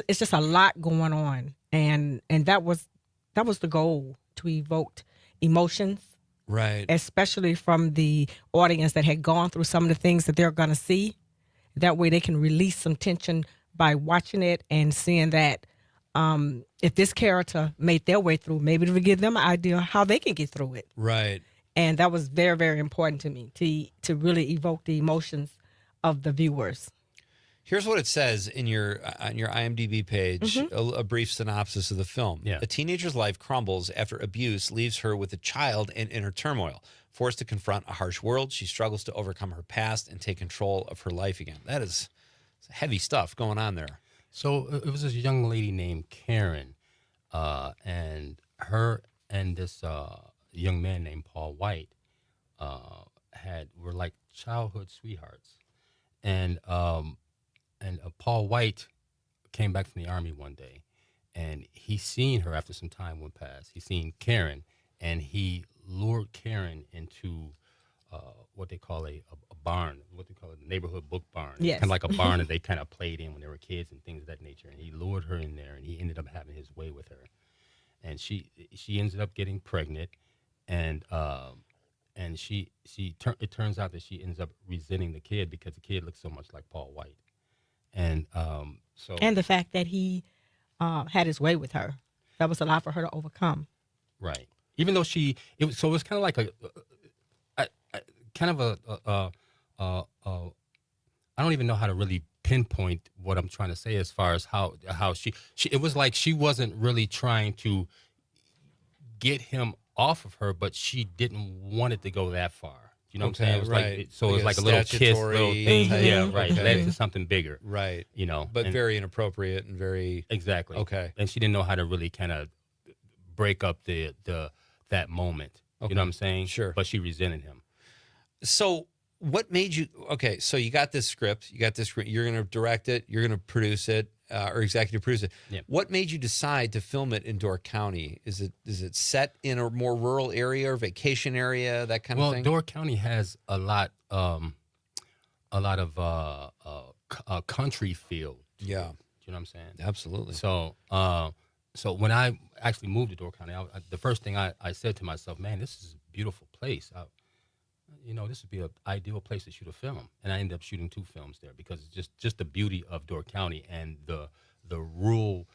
It's just a lot going on, and that was the goal, to evoke emotions, right? Especially from the audience that had gone through some of the things that they're going to see. That way, they can release some tension by watching it and seeing that if this character made their way through, maybe to give them an idea how they can get through it. Right. And that was very, very important to me to really evoke the emotions of the viewers. Here's what it says in on your IMDb page, a brief synopsis of the film. Yeah. A teenager's life crumbles after abuse leaves her with a child in inner turmoil. Forced to confront a harsh world, she struggles to overcome her past and take control of her life again. That is heavy stuff going on there. So it was this young lady named Karen, and her and this young man named Paul White were like childhood sweethearts, and Paul White came back from the army one day, and he seen her after some time went past. He seen Karen, and he lured Karen into what they call a barn, what they call a neighborhood book barn. Yes. Kind of like a barn that they kind of played in when they were kids and things of that nature. And he lured her in there, and he ended up having his way with her. And she ended up getting pregnant, and it turns out that she ends up resenting the kid because the kid looks so much like Paul White. And and the fact that he had his way with her, that was a lot for her to overcome. Right. Even though it was kind of like I don't even know how to really pinpoint what I'm trying to say as far as how she it was like she wasn't really trying to get him off of her, but she didn't want it to go that far. You know what I'm saying? It was right. like so it was like a little kiss, little thing. type- Yeah, right. Okay. Led to something bigger. Right. You know, But and- very inappropriate and very exactly. Okay. And she didn't know how to really kind of break up that moment. Okay. You know what I'm saying? Sure. But she resented him. So what made you okay? So you got this script. You're going to direct it. You're going to produce it or executive produce it. Yeah. What made you decide to film it in Door County? Is it set in a more rural area or vacation area, that kind of thing? Well, Door County has a lot of country feel. Yeah. Do you know what I'm saying? Absolutely. So, so when I actually moved to Door County, the first thing I said to myself, man, this is a beautiful place. This would be an ideal place to shoot a film. And I ended up shooting 2 films there because it's just the beauty of Door County and the rural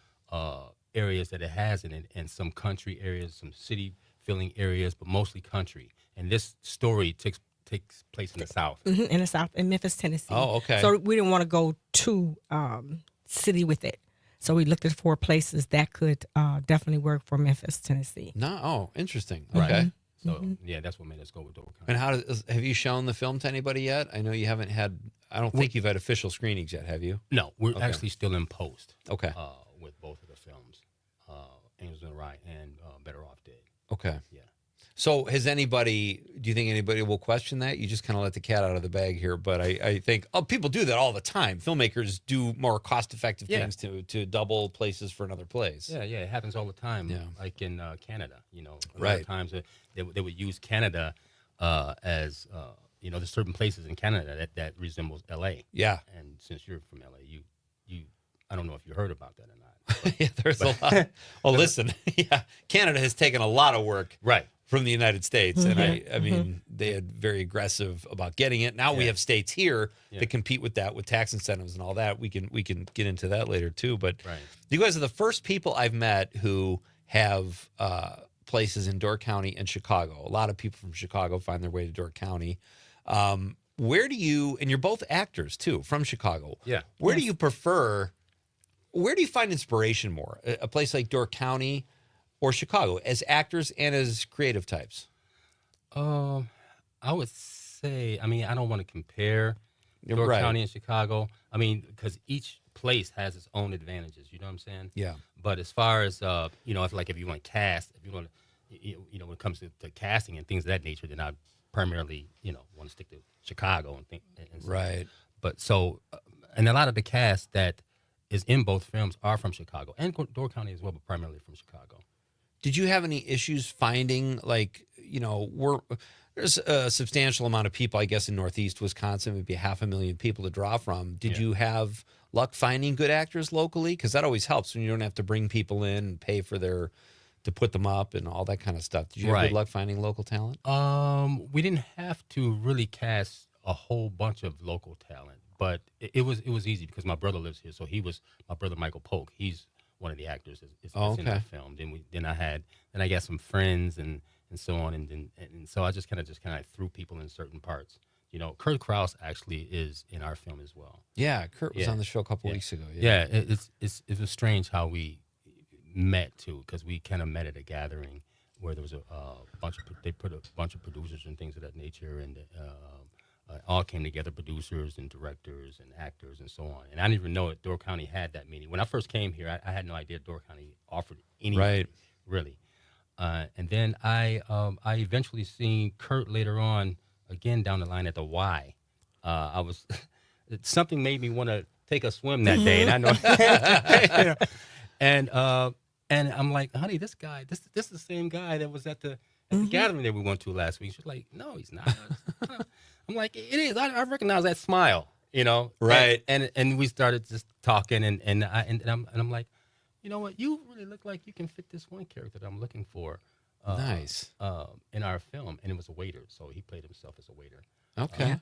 areas that it has in it, and some country areas, some city filling areas, but mostly country. And this story takes place in the South. Mm-hmm, in the South, in Memphis, Tennessee. Oh, okay. So we didn't want to go too city with it. So we looked at 4 places that could definitely work for Memphis, Tennessee. No. Oh, interesting. Right. Okay. So yeah, that's what made us go with Door County. And have you shown the film to anybody yet? I know you haven't had. I don't think you've had official screenings yet, have you? No, we're actually still in post. Okay. With both of the films, Angels in the Rye and Better Off Dead. Okay. Yeah. So do you think anybody will question that? You just kind of let the cat out of the bag here. But I think, people do that all the time. Filmmakers do more cost-effective things to double places for another place. Yeah, it happens all the time. Yeah. Like in Canada, a lot Right. of times they would use Canada as, there's certain places in Canada that resembles L.A. Yeah. And since you're from L.A., you I don't know if you heard about that or not. Yeah, there's a lot. Well, listen, Canada has taken a lot of work from the United States. And I mean, they had very aggressive about getting it. Now we have states here that compete with that with tax incentives and all that. We can get into that later too. But you guys are the first people I've met who have places in Door County and Chicago. A lot of people from Chicago find their way to Door County. Where do you, and you're both actors too, from Chicago. Yeah. Where do you find inspiration more? A place like Door County or Chicago as actors and as creative types? I would say, I don't want to compare Door Right. County and Chicago. Because each place has its own advantages. You know what I'm saying? Yeah. But as far as if you want to cast, if you want to, when it comes to casting and things of that nature, then I primarily want to stick to Chicago and think. And so. Right. But so, and a lot of the cast that is in both films are from Chicago and Door County as well, but primarily from Chicago. Did you have any issues finding, there's a substantial amount of people, I guess, in Northeast Wisconsin, maybe 500,000 people to draw from. Did you have luck finding good actors locally? Because that always helps when you don't have to bring people in and pay for to put them up and all that kind of stuff. Did you have good luck finding local talent? We didn't have to really cast a whole bunch of local talent, but it was easy because my brother lives here. So my brother Michael Polk. He's one of the actors that's in that film. Then I got some friends and so on, and so I just kind of threw people in certain parts. Kurt Krause actually is in our film as well. Yeah, Kurt was on the show a couple weeks ago. Yeah, it was strange how we met too, because we kind of met at a gathering where there was they put a bunch of producers and things of that nature, and all came together, producers and directors and actors and so on. And I didn't even know that Door County had that meeting. When I first came here, I had no idea Door County offered anything, really. And then I eventually seen Kurt later on, again down the line at the Y. Something made me want to take a swim that day, and I know. And I'm like, honey, this is the same guy that was at the gathering that we went to last week. She's like, no, he's not. I'm like, it is. I recognize that smile, Right. And we started just talking, and I'm like, you know what? You really look like you can fit this one character that I'm looking for. Nice. In our film, and it was a waiter, so he played himself as a waiter. Okay.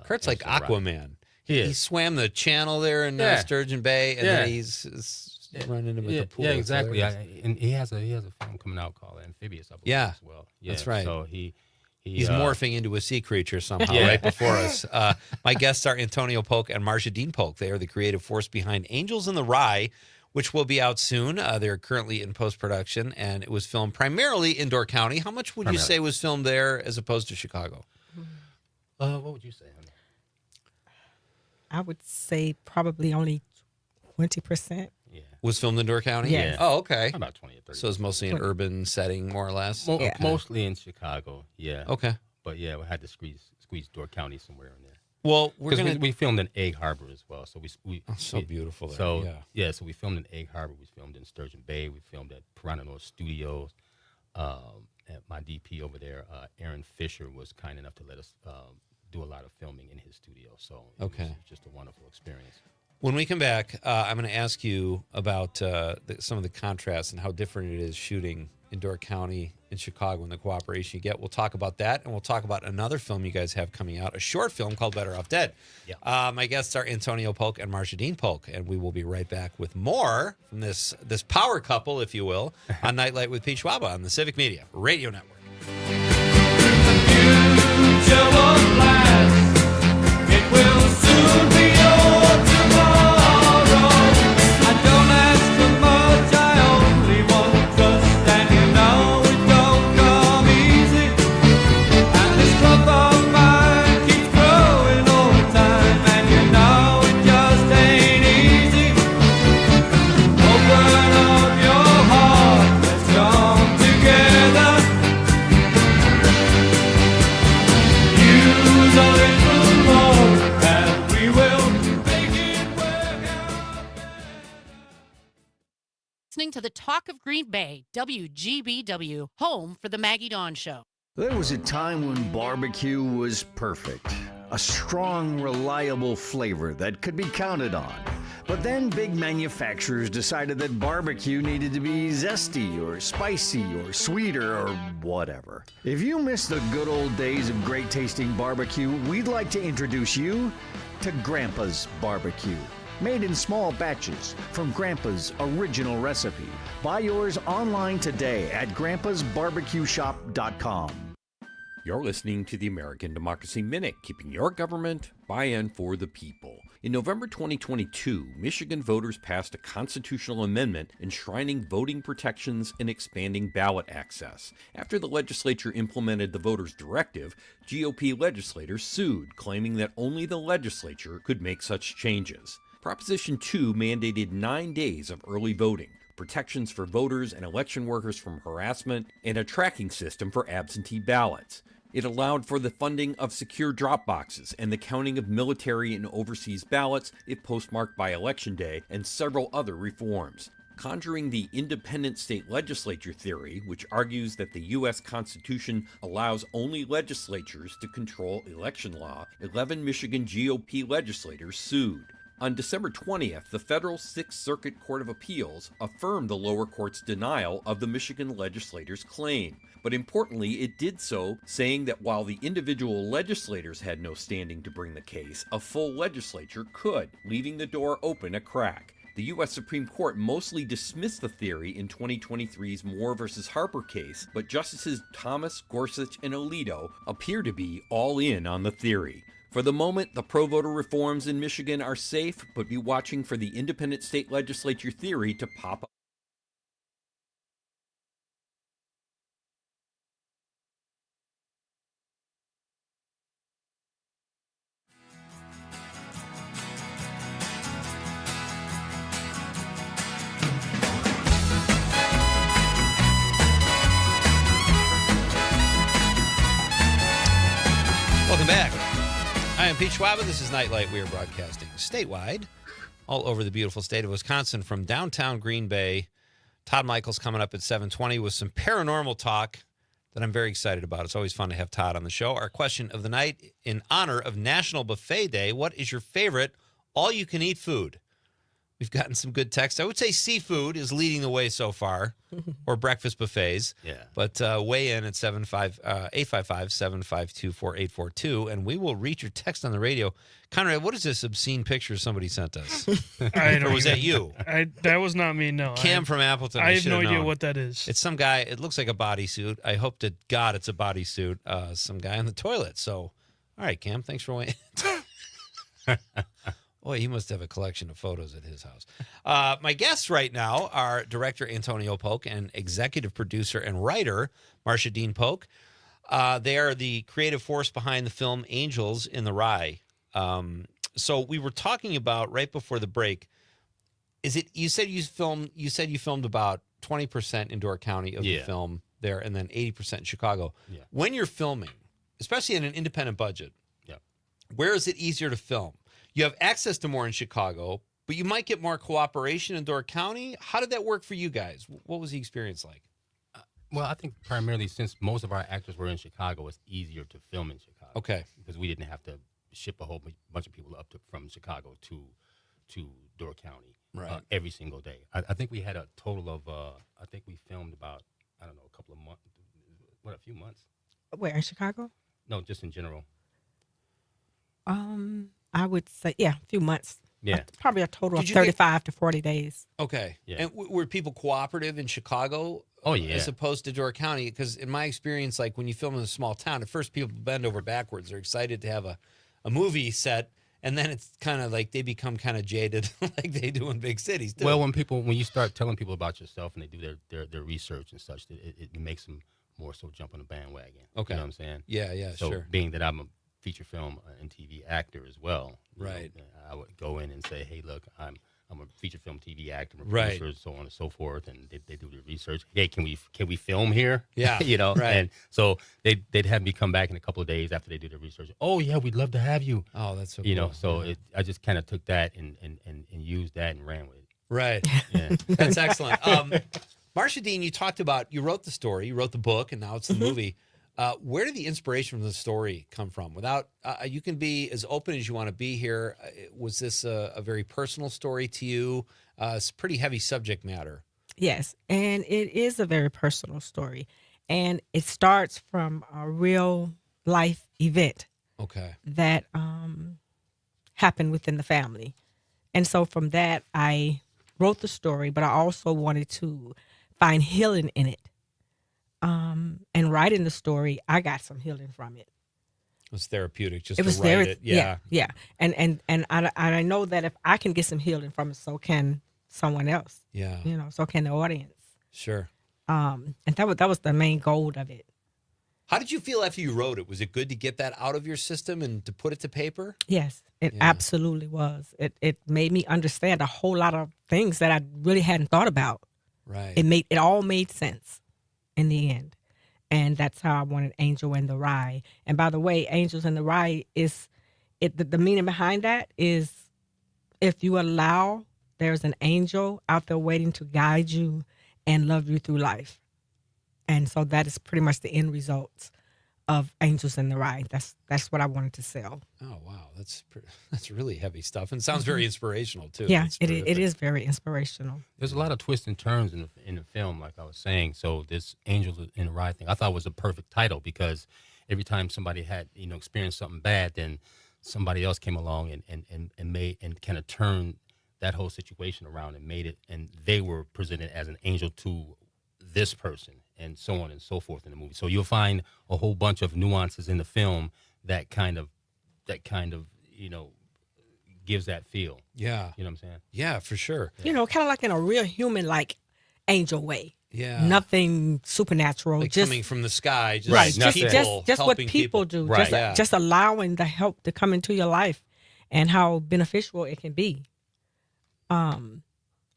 Kurt's like Aquaman. He swam the channel there in Sturgeon Bay, and then he's running him at the pool. Yeah, exactly. And he has a film coming out called Amphibious, I believe, as well. Yeah, that's right. So he's morphing into a sea creature somehow right before us. My guests are Antonio Polk and Marsha Dean Polk. They are the creative force behind Angels in the Rye, which will be out soon. They're currently in post-production, and it was filmed primarily in Door County. How much would you say was filmed there as opposed to Chicago? What would you say, honey? I would say probably only 20%. Yeah. Was filmed in Door County? Yes. Oh, okay. About 20 or 30. So it's mostly an urban setting, more or less? Mostly in Chicago, yeah. Okay. But yeah, we had to squeeze Door County somewhere in there. Well, we're gonna we filmed in Egg Harbor as well, so so beautiful there. So yeah. So we filmed in Egg Harbor, we filmed in Sturgeon Bay, we filmed at Piranha North Studios. At my DP over there, Aaron Fisher was kind enough to let us do a lot of filming in his studio. So it was just a wonderful experience. When we come back, I'm going to ask you about some of the contrasts and how different it is shooting in Door County in Chicago and the cooperation you get. We'll talk about that, and we'll talk about another film you guys have coming out, a short film called Better Off Dead. Yeah. My guests are Antonio Polk and Marsha Dean Polk, and we will be right back with more from this power couple, if you will, on Nightlight with Pete Schwaba on the Civic Media Radio Network. It will soon be your tomorrow. I don't ask for much, I only want trust, and you know it don't come easy. And this club of mine keeps growing all the time, and you know it just ain't easy. Open up your heart, let's come together. Use a little more, and we will make it work out. Listening to the Talk of Green Bay, WGBW, home for the Maggie Dawn Show. There was a time when barbecue was perfect. A strong, reliable flavor that could be counted on. But then big manufacturers decided that barbecue needed to be zesty or spicy or sweeter or whatever. If you miss the good old days of great tasting barbecue, we'd like to introduce you to Grandpa's Barbecue. Made in small batches from Grandpa's original recipe. Buy yours online today at grandpasbarbecueshop.com. You're listening to the American Democracy Minute, keeping your government by and for the people. In November 2022, Michigan voters passed a constitutional amendment enshrining voting protections and expanding ballot access. After the legislature implemented the voters' directive, GOP legislators sued, claiming that only the legislature could make such changes. Proposition 2 mandated 9 days of early voting, protections for voters and election workers from harassment, and a tracking system for absentee ballots. It allowed for the funding of secure drop boxes and the counting of military and overseas ballots if postmarked by Election Day, and several other reforms. Conjuring the independent state legislature theory, which argues that the U.S. Constitution allows only legislatures to control election law, 11 Michigan GOP legislators sued. On December 20th, the federal Sixth Circuit Court of Appeals affirmed the lower court's denial of the Michigan legislators' claim. But importantly, it did so saying that while the individual legislators had no standing to bring the case, a full legislature could, leaving the door open a crack. The U.S. Supreme Court mostly dismissed the theory in 2023's Moore v. Harper case, but Justices Thomas, Gorsuch, and Alito appear to be all in on the theory. For the moment, the pro-voter reforms in Michigan are safe, but be watching for the independent state legislature theory to pop up. Welcome back. I am Pete Schwaba. This is Nightlight. We are broadcasting statewide, all over the beautiful state of Wisconsin, from downtown Green Bay. Todd Michaels coming up at 7:20 with some paranormal talk that I'm very excited about. It's always fun to have Todd on the show. Our question of the night, in honor of National Buffet Day: what is your favorite all-you-can-eat food? We've gotten some good text. I would say seafood is leading the way so far, or breakfast buffets. Yeah. But weigh in at 855-752-4842, and we will read your text on the radio. Conrad, what is this obscene picture somebody sent us? Or was that you? That was not me, no. Cam from Appleton. I have no idea known. what that is. It's some guy. It looks like a bodysuit. I hope to God it's a bodysuit. Some guy on the toilet. So, all right, Cam, thanks for waiting. Boy, he must have a collection of photos at his house. My guests right now are director Antonio Polk and executive producer and writer Marsha Dean Polk. They are the creative force behind the film Angels in the Rye. So we were talking about right before the break. Is it? You said you filmed about 20% in Door County of the film there, and then 80% in Chicago. Yeah. When you're filming, especially in an independent budget, where is it easier to film? You have access to more in Chicago, but you might get more cooperation in Door County. How did that work for you guys? What was the experience like? Well, I think primarily since most of our actors were in Chicago, it's easier to film in Chicago. Okay. Because we didn't have to ship a whole bunch of people from Chicago to Door County every single day. I think we had a total of, I think we filmed about, I don't know, a couple of months, a few months. Where, in Chicago? No, just in general. I would say, a few months. Yeah. Probably a total of 35 to 40 days. Okay. Yeah. And were people cooperative in Chicago? Oh, yeah. As opposed to Door County? Because in my experience, like when you film in a small town, at first people bend over backwards. They're excited to have a movie set, and then it's kind of like they become kind of jaded like they do in big cities too. Well, when you start telling people about yourself and they do their research and such, it makes them more so jump on the bandwagon. Okay. You know what I'm saying? Yeah, so sure. Being that I'm a feature film and TV actor as well, right? I would go in and say, hey, look, I'm a feature film TV actor, I'm a right, producer, so on and so forth, and they do the research. Hey, can we film here? Yeah, you know, right. And so they'd have me come back in a couple of days after they do the research. Oh yeah, we'd love to have you. Oh, that's so you cool. know. So I just kind of took that and used that and ran with it. Right. Yeah. That's excellent. Marcia Dean, you talked about, you wrote the story, you wrote the book, and now it's the movie. Where did the inspiration from the story come from? Without, you can be as open as you want to be here. Was this a very personal story to you? It's pretty heavy subject matter. Yes, and it is a very personal story. And it starts from a real life event. Okay. That happened within the family. And so from that, I wrote the story, but I also wanted to find healing in it. And writing the story, I got some healing from it. It was therapeutic just It was to write it. Yeah. Yeah. And I know that if I can get some healing from it, so can someone else. Yeah. You know, so can the audience. Sure. And that was the main goal of it. How did you feel after you wrote it? Was it good to get that out of your system and to put it to paper? Yes, it absolutely was. It made me understand a whole lot of things that I really hadn't thought about. Right. It all made sense in the end. And that's how I wanted Angel in the Rye. And by the way, Angels in the Rye is the meaning behind that is if you allow, there's an angel out there waiting to guide you and love you through life. And so that is pretty much the end results of Angels in the Rye. That's what I wanted to sell. Oh wow, that's really heavy stuff, and sounds very inspirational too. Yeah, it is very inspirational. There's a lot of twists and turns in the film, like I was saying. So this Angels in the Rye thing, I thought was a perfect title because every time somebody had experienced something bad, then somebody else came along and made and kind of turned that whole situation around and made it, and they were presented as an angel to this person, and so on and so forth in the movie. So you'll find a whole bunch of nuances in the film that kind of gives that feel. Yeah. You know what I'm saying? Yeah, for sure. Kind of like in a real human, like angel way. Yeah. Nothing supernatural. Like just coming from the sky. Just right. people Just what people do. Right. Just allowing the help to come into your life and how beneficial it can be.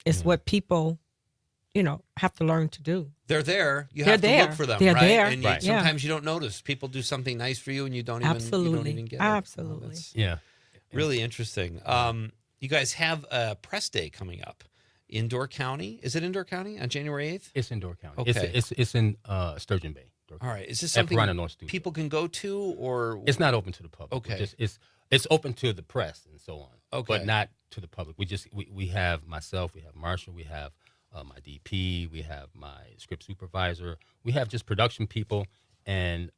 It's what people have to learn to do. They're there. You They're have to there. look for them, They're right? there. And Right. sometimes you don't notice. People do something nice for you, and you don't even get it. Absolutely. Yeah. Really interesting. You guys have a press day coming up in Door County. Is it in Door County on January 8th? It's in Door County. Okay. It's in Sturgeon Bay. All right. Is this At something Piranha North Studio. people can go to, or It's not open to the public. Okay. It's open to the press and so on. Okay. But not to the public. We have myself, we have Marshall, we have my DP, we have my script supervisor, we have just production people and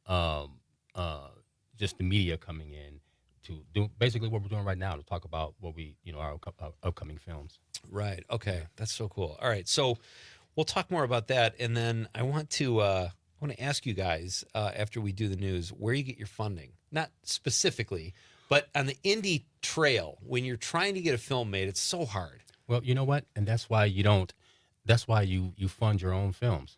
just the media coming in to do basically what we're doing right now, to talk about what our upcoming films. Right. Okay. That's so cool. All right. So we'll talk more about that, and then I want to ask you guys after we do the news where you get your funding. Not specifically, but on the indie trail, when you're trying to get a film made, it's so hard. Well, you know what, and that's why you fund your own films.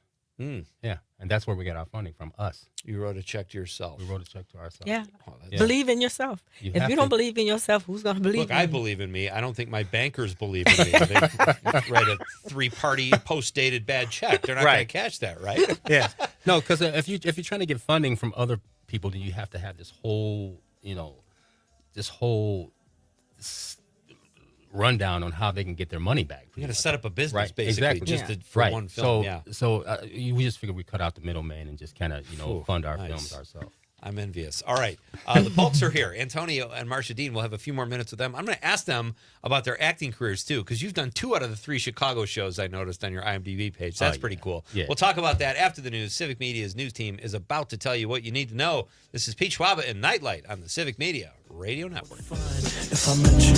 Yeah, and that's where we get our funding from, us. You wrote a check to yourself. We wrote a check to ourselves. Yeah. Yeah. Believe in yourself. You if have you don't to. believe in yourself, who's going to believe Look, in I you? believe in me. I don't think my bankers believe in me. They write a 3-party post-dated bad check. They're not going to catch that, right? Yeah. No, because if you're trying to get funding from other people, then you have to have this whole, rundown on how they can get their money back. You got to set up a business, Right, basically, exactly. just for one film. We just figured we cut out the middleman and just kind of, fund our films ourselves. I'm envious. All right. The Polks are here. Antonio and Marcia Dean. We'll have a few more minutes with them. I'm going to ask them about their acting careers, too, because you've done 2 out of the 3 Chicago shows I noticed on your IMDb page. That's pretty cool. Yeah. We'll talk about that after the news. Civic Media's news team is about to tell you what you need to know. This is Pete Schwaba and Nite Lite on the Civic Media Radio Network. If I met you,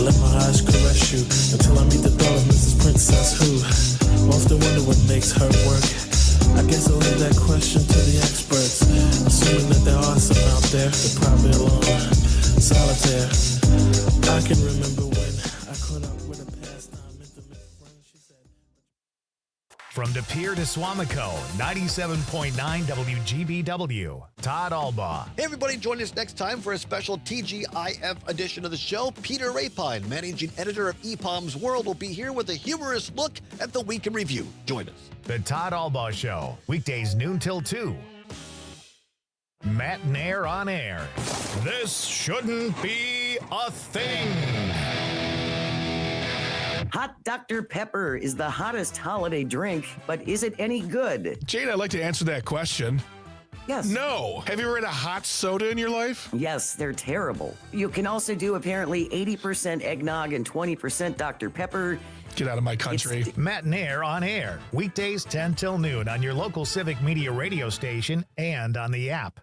let my eyes caress you until I meet the daughter, Mrs. Princess, who often wonder what makes her work. I guess I'll leave that question to the experts, assuming that there are some out there, they're probably alone, solitaire. I can remember when I caught up with a pastime intimate friend, she said. From De Pere to Swamico, 97.9 WGBW, Todd Albaugh. Hey, everybody, join us next time for a special TGIF edition of the show. Peter Rapine, managing editor of EPOM's World, will be here with a humorous look at the week in review. Join us. The Todd Albaugh Show, weekdays noon till 2. Matt and Air on air. This shouldn't be a thing. Hot Dr. Pepper is the hottest holiday drink, but is it any good? Jade, I'd like to answer that question. Yes. No. Have you ever had a hot soda in your life? Yes, they're terrible. You can also do apparently 80% eggnog and 20% Dr. Pepper. Get out of my country. Matt and Air on air, weekdays 10 till noon on your local Civic Media radio station and on the app.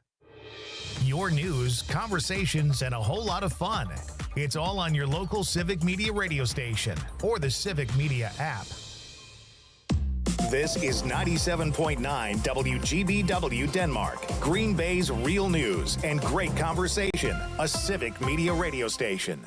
Your news, conversations, and a whole lot of fun. It's all on your local Civic Media radio station or the Civic Media app. This is 97.9 WGBW Denmark, Green Bay's real news and great conversation, a Civic Media radio station.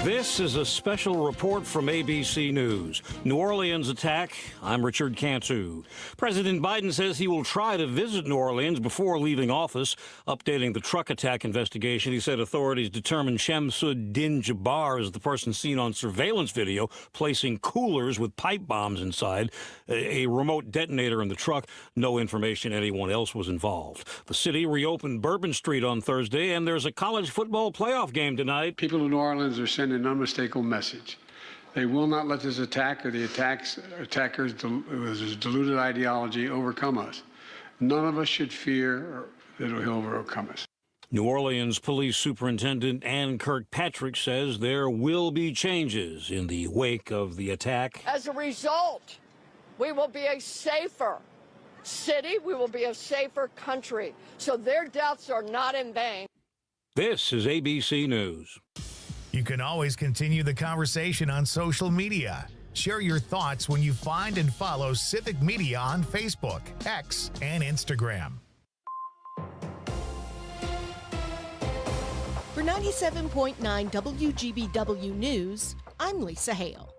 This is a special report from ABC News. New Orleans attack. I'm Richard Cantu. President Biden says he will try to visit New Orleans before leaving office. Updating the truck attack investigation, he said authorities determined Shamsuddin Jabbar is the person seen on surveillance video placing coolers with pipe bombs inside, a remote detonator in the truck. No information anyone else was involved. The city reopened Bourbon Street on Thursday, and there's a college football playoff game tonight. People in New Orleans are sending an unmistakable message. They will not let this attack or the attackers' deluded ideology overcome us. None of us should fear that he'll overcome us. New Orleans Police Superintendent Ann Kirkpatrick says there will be changes in the wake of the attack. As a result, we will be a safer city. We will be a safer country. So their deaths are not in vain. This is ABC News. You can always continue the conversation on social media. Share your thoughts when you find and follow Civic Media on Facebook, X, and Instagram. For 97.9 WGBW News, I'm Lisa Hale.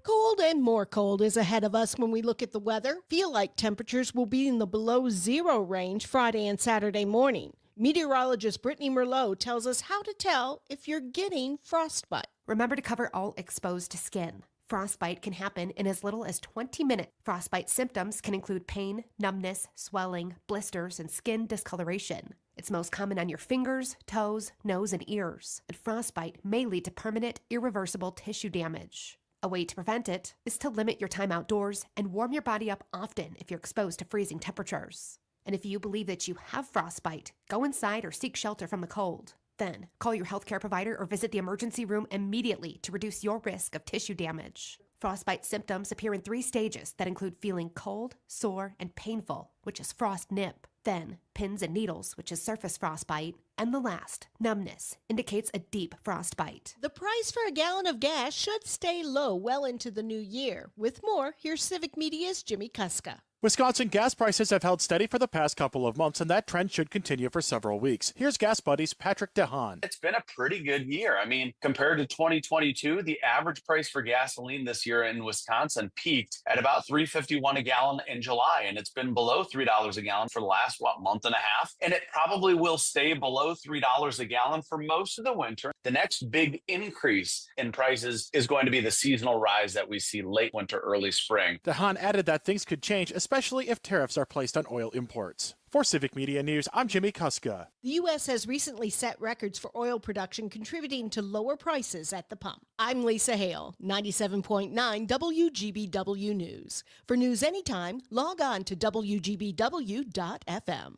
Cold and more cold is ahead of us when we look at the weather. Feel like temperatures will be in the below zero range Friday and Saturday morning. Meteorologist Brittany Merlot tells us how to tell if you're getting frostbite. Remember to cover all exposed skin. Frostbite can happen in as little as 20 minutes. Frostbite symptoms can include pain, numbness, swelling, blisters, and skin discoloration. It's most common on your fingers, toes, nose, and ears. And frostbite may lead to permanent, irreversible tissue damage. A way to prevent it is to limit your time outdoors and warm your body up often if you're exposed to freezing temperatures. And if you believe that you have frostbite, go inside or seek shelter from the cold. Then, call your healthcare provider or visit the emergency room immediately to reduce your risk of tissue damage. Frostbite symptoms appear in 3 stages that include feeling cold, sore, and painful, which is frost nip. Then, pins and needles, which is surface frostbite. And the last, numbness, indicates a deep frostbite. The price for a gallon of gas should stay low well into the new year. With more, here's Civic Media's Jimmy Kuska. Wisconsin gas prices have held steady for the past couple of months, and that trend should continue for several weeks. Here's Gas Buddy's Patrick DeHaan. It's been a pretty good year. I mean, compared to 2022, the average price for gasoline this year in Wisconsin peaked at about $3.51 a gallon in July, and it's been below $3 a gallon for the last, month and a half. And it probably will stay below $3 a gallon for most of the winter. The next big increase in prices is going to be the seasonal rise that we see late winter, early spring. DeHaan added that things could change, especially if tariffs are placed on oil imports. For Civic Media News, I'm Jimmy Kuska. The U.S. has recently set records for oil production, contributing to lower prices at the pump. I'm Lisa Hale, 97.9 WGBW News. For news anytime, log on to WGBW.FM.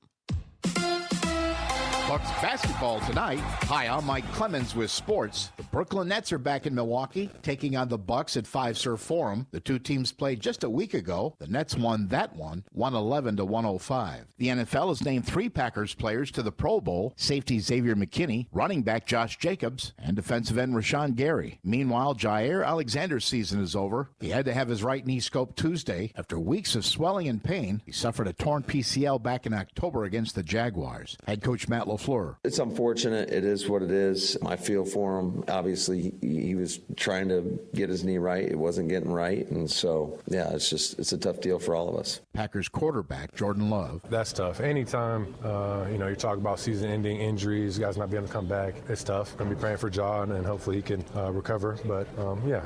Bucks basketball tonight. Hi, I'm Mike Clemens with sports. The Brooklyn Nets are back in Milwaukee, taking on the Bucks at Fiserv Forum. The two teams played just a week ago. The Nets won that one, 111-105. The NFL has named 3 Packers players to the Pro Bowl: safety Xavier McKinney, running back Josh Jacobs, and defensive end Rashawn Gary. Meanwhile, Jair Alexander's season is over. He had to have his right knee scoped Tuesday. After weeks of swelling and pain, he suffered a torn PCL back in October against the Jaguars. Head coach Matt LaFleur. It's unfortunate. It is what it is. I feel for him. Obviously, he was trying to get his knee right. It wasn't getting right. And so, yeah, it's a tough deal for all of us. Packers quarterback Jordan Love. That's tough. Anytime, you're talking about season-ending injuries, guys not being able to come back, it's tough. Going to be praying for John, and hopefully he can recover. But,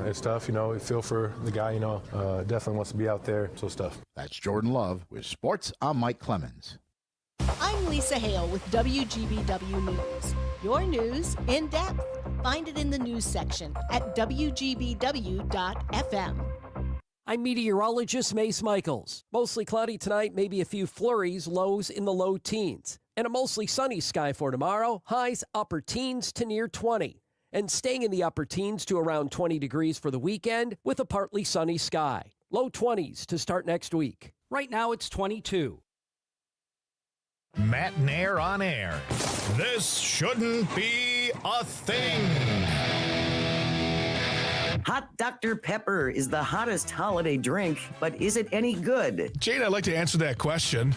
it's tough. Feel for the guy, definitely wants to be out there, so it's tough. That's Jordan Love. With sports, I'm Mike Clemens. I'm Lisa Hale with WGBW News. Your news in depth. Find it in the news section at WGBW.FM. I'm meteorologist Mace Michaels. Mostly cloudy tonight, maybe a few flurries, lows in the low teens. And a mostly sunny sky for tomorrow, highs upper teens to near 20. And staying in the upper teens to around 20 degrees for the weekend with a partly sunny sky. Low 20s to start next week. Right now it's 22. Matt Nair on air. This shouldn't be a thing. Hot Dr. Pepper is the hottest holiday drink, but is it any good? Jane, I'd like to answer that question.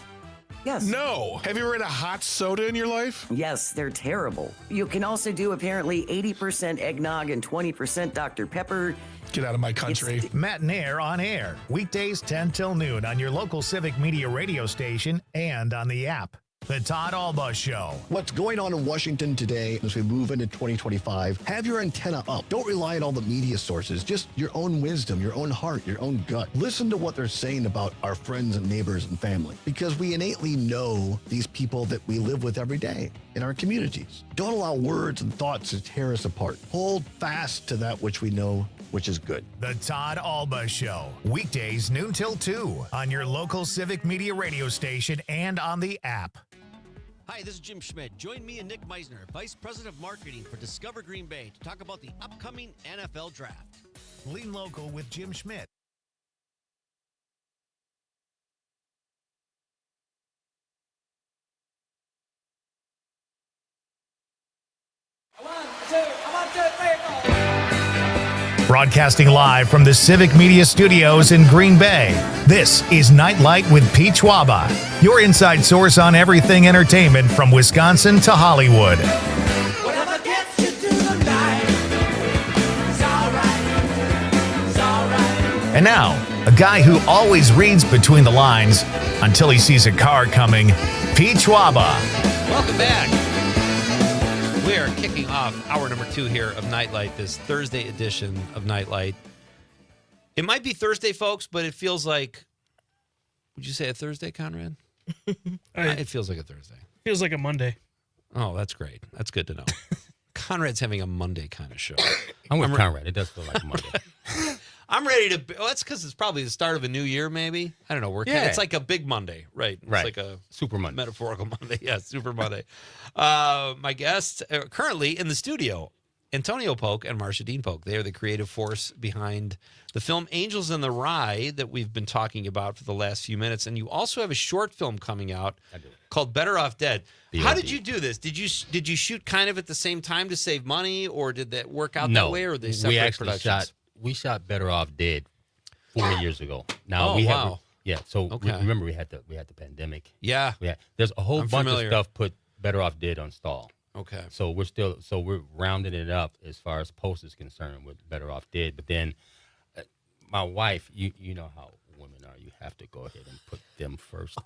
Yes. No. Have you ever had a hot soda in your life? Yes, they're terrible. You can also do apparently 80% eggnog and 20% Dr. Pepper. Get out of my country. Matt Nair on air. Weekdays 10 till noon on your local Civic Media radio station and on the app. The Todd Alba Show. What's going on in Washington today as we move into 2025? Have your antenna up. Don't rely on all the media sources. Just your own wisdom, your own heart, your own gut. Listen to what they're saying about our friends and neighbors and family, because we innately know these people that we live with every day in our communities. Don't allow words and thoughts to tear us apart. Hold fast to that which we know, which is good. The Todd Alba Show. Weekdays noon till 2 on your local Civic Media radio station and on the app. Hi, this is Jim Schmidt. Join me and Nick Meisner, Vice President of Marketing for Discover Green Bay, to talk about the upcoming NFL Draft. Lean Local with Jim Schmidt. Broadcasting live from the Civic Media Studios in Green Bay, this is Night Light with Pete Schwaba, your inside source on everything entertainment from Wisconsin to Hollywood. Whatever gets you through the night, it's all right. And now, a guy who always reads between the lines until he sees a car coming, Pete Schwaba. Welcome back. We are kicking off hour number 2 here of Nightlight, this Thursday edition of Nightlight. It might be Thursday, folks, but it feels like, would you say a Thursday, Conrad? It feels like a Thursday. Feels like a Monday. Oh, that's great. That's good to know. Conrad's having a Monday kind of show. I'm with Conrad. It does feel like a Monday. I'm ready to. Well, that's because it's probably the start of a new year, maybe. I don't know. It's like a big Monday, right? It's like a Super Monday. Metaphorical Monday. Yeah, Super Monday. My guests are currently in the studio, Antonio Polk and Marcia Dean Polk. They are the creative force behind the film Angels in the Rye that we've been talking about for the last few minutes. And you also have a short film coming out called Better Off Dead. How did you do this? Did you shoot kind of at the same time to save money, or did that work out that way, or they separate productions? We shot Better Off Dead 4 years ago. Now Yeah. So Okay. remember we had the pandemic. Yeah. There's a whole I'm bunch familiar. of stuff put Better Off did on stall. Okay. So we're rounding it up as far as post is concerned with Better Off did. But then my wife, you know how women are. You have to go ahead and put them first.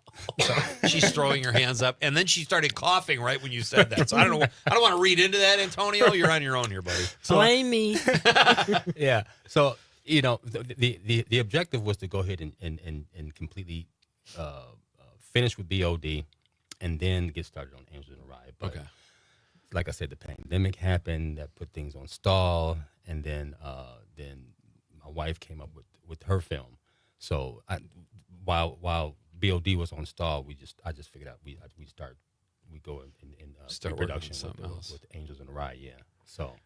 She's throwing her hands up, and then she started coughing right when you said that. So I don't know. I don't want to read into that, Antonio. You're on your own here, buddy. Blame me. Yeah. So the objective was to go ahead and completely finish with BOD, and then get started on Angels in the Rye. But like I said, the pandemic happened that put things on stall, and then my wife came up with her film. So while BOD was on stall, I just figured out we go in Start production working on something else. with Angels in the Rye. Yeah. So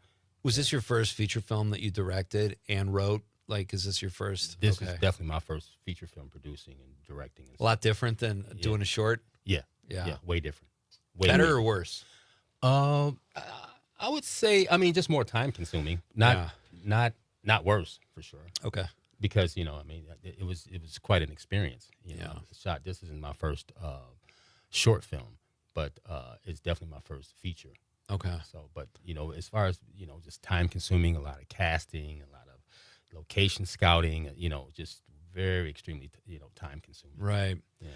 Was this your first feature film that you directed and wrote? Like, is this your first? this is definitely my first feature film producing and directing. And a lot different than doing a short. Yeah. Yeah. Way different. Better or worse? I would say, just more time consuming. Not worse for sure. Okay. Because it was quite an experience. Shot. This isn't my first short film, but it's definitely my first feature. Okay. So, but as far as just time consuming, a lot of casting, a lot of location scouting, just very extremely time consuming. Right. Yeah.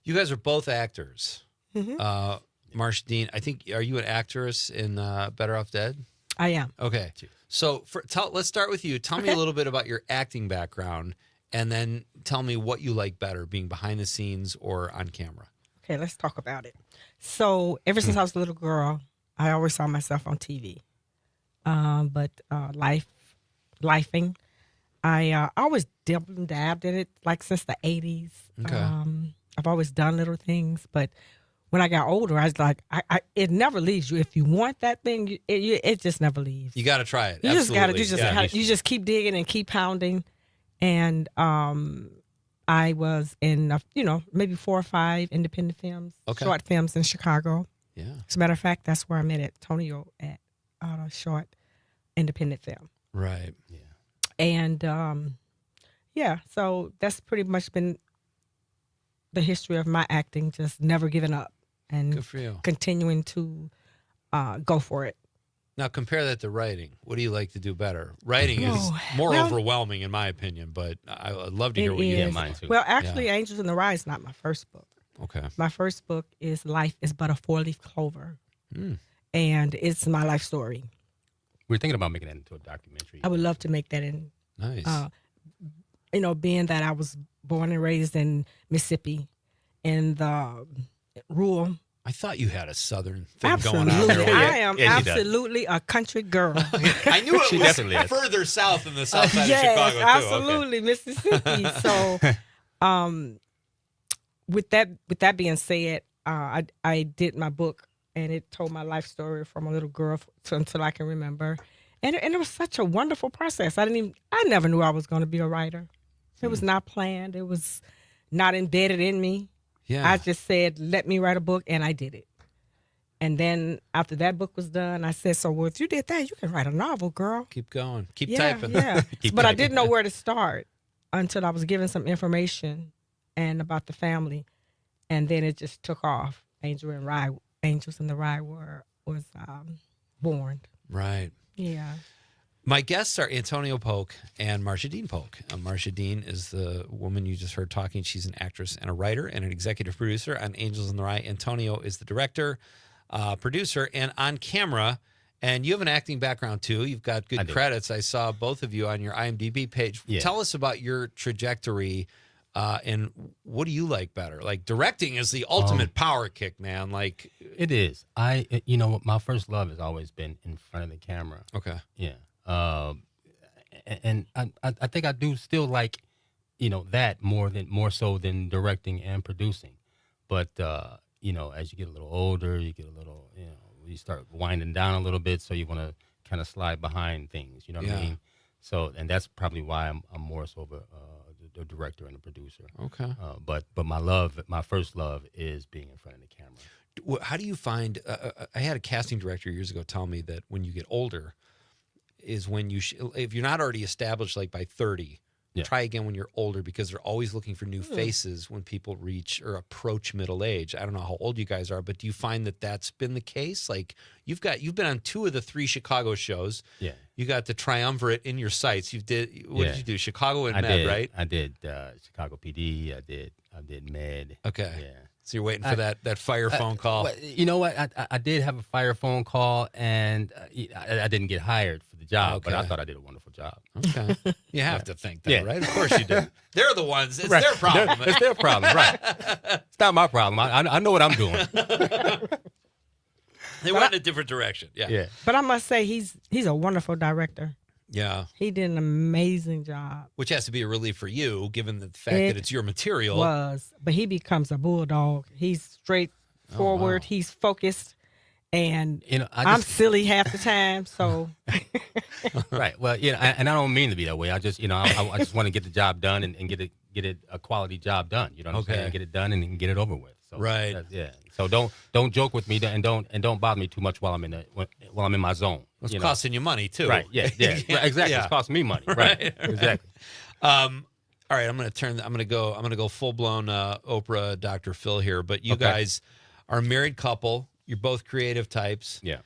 You guys are both actors. Mhm. Marsha Dean, I think, are you an actress in Better Off Dead? I am. Okay. So let's start with you. Tell me a little bit about your acting background, and then tell me what you like better, being behind the scenes or on camera. Okay, let's talk about it. So ever since I was a little girl, I always saw myself on TV. But lifing, I always dabbed in it, like since the 80s. Okay. I've always done little things, but when I got older, I was like, it never leaves you. If you want that thing, it just never leaves. You got to try it. You just got to. You just keep digging and keep pounding. And I was in maybe 4 or 5 independent films, short films in Chicago. Yeah. As a matter of fact, that's where I met Antonio at a short independent film. Right. Yeah. And so that's pretty much been the history of my acting, just never giving up and Good for you. continuing to go for it. Now compare that to writing. What do you like to do better? Writing is more overwhelming, in my opinion, but I'd love to hear what you is. have. Mine too. Well, actually, Angels in the Rye is not my first book. Okay. My first book is Life is But a 4-Leaf Clover. Mm. And it's my life story. We're thinking about making that into a documentary. I would love to make that in. Nice. Being that I was born and raised in Mississippi in the rural. I thought you had a southern thing Absolutely. going on there. I am absolutely a country girl. I knew it She was definitely is. further south than the south side yes, of Chicago, too. absolutely, Mississippi. So, with that being said, I did my book, and it told my life story from a little girl until I can remember, and it was such a wonderful process. I never knew I was going to be a writer. It was not planned. It was not embedded in me. Yeah. I just said, let me write a book, and I did it. And then after that book was done, I said, so if you did that, you can write a novel, girl. Keep going. Keep Yeah, typing. yeah. Keep But I typing. didn't know where to start until I was given some information and about the family. And then it just took off. Angels in the Rye was born. Right. Yeah. My guests are Antonio Polk and Marsha Dean Polk. Marsha Dean is the woman you just heard talking. She's an actress and a writer and an executive producer on Angels in the Rye. Antonio is the director, producer, and on camera. And you have an acting background, too. You've got good credits. I saw both of you on your IMDb page. Yeah. Tell us about your trajectory and what do you like better? Like, directing is the ultimate power kick, man. Like, it is. My first love has always been in front of the camera. Okay. Yeah. And I think I do still like, that more so than directing and producing. But, as you get a little older, you get a little, you start winding down a little bit. So you want to kind of slide behind things, you know what I mean? So, and that's probably why I'm more so of a director and a producer. Okay. But my first love is being in front of the camera. How do you find, I had a casting director years ago tell me that when you get older is when if you're not already established like by 30, try again when you're older, because they're always looking for new faces when people reach or approach middle age. I don't know how old you guys are, but do you find that that's been the case? Like you've been on 2 of the 3 Chicago shows. Yeah. You got the triumvirate in your sights. What did you do? Chicago and Med, right? I did Chicago PD. I did Med. Okay. Yeah. So you're waiting for that fire phone call. Well, you know what? I did have a fire phone call, and I didn't get hired for the job, but I thought I did a wonderful job. Okay. You have to think that, right? Of course you do. They're the ones. It's Right. their problem. It's their problem, right? It's not my problem. I know what I'm doing. They went in a different direction. Yeah. But I must say he's a wonderful director. Yeah. He did an amazing job. Which has to be a relief for you, given the fact that it's your material. But he becomes a bulldog. He's straightforward. He's focused, and I'm silly half the time. So, right. Well, and I don't mean to be that way. I just, I just want to get the job done and get a quality job done. You know what I'm saying? Get it done and get it over with. So right. Yeah. So don't joke with me and don't bother me too much while I'm in my zone. It's costing you money too. Right. Yeah. Yeah. Right, exactly. Yeah. It's costing me money. Right. Exactly. All right. I'm gonna go full blown Oprah Dr. Phil here. But you guys are a married couple. You're both creative types. Yeah.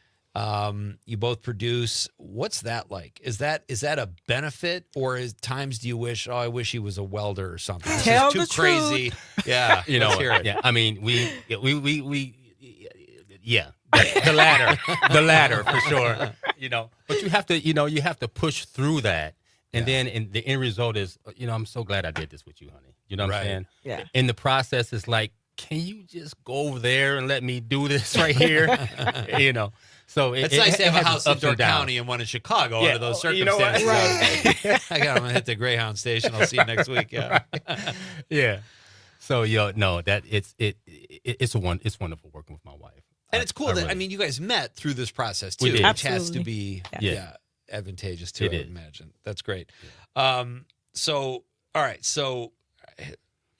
You both produce. What's that like? Is that a benefit, or is times do you wish? Oh, I wish he was a welder or something. It's Tell just the too crazy. truth. Yeah, Let's hear it. Yeah. I mean, we the latter for sure. But you have to push through that, and then the end result is, I'm so glad I did this with you, honey. You know what I'm saying? Yeah. In the process, it's like, can you just go over there and let me do this right here? So It's nice to have a has house in ups and Door downs. County and one in Chicago Yeah. under those You know what? circumstances. I'm gonna hit the Greyhound station. I'll see you next week. Yeah. Yeah. So that it's wonderful working with my wife. And it's cool that really- you guys met through this process We too, did. which has to Absolutely. be advantageous too. It I would is. imagine. That's great. So all right. So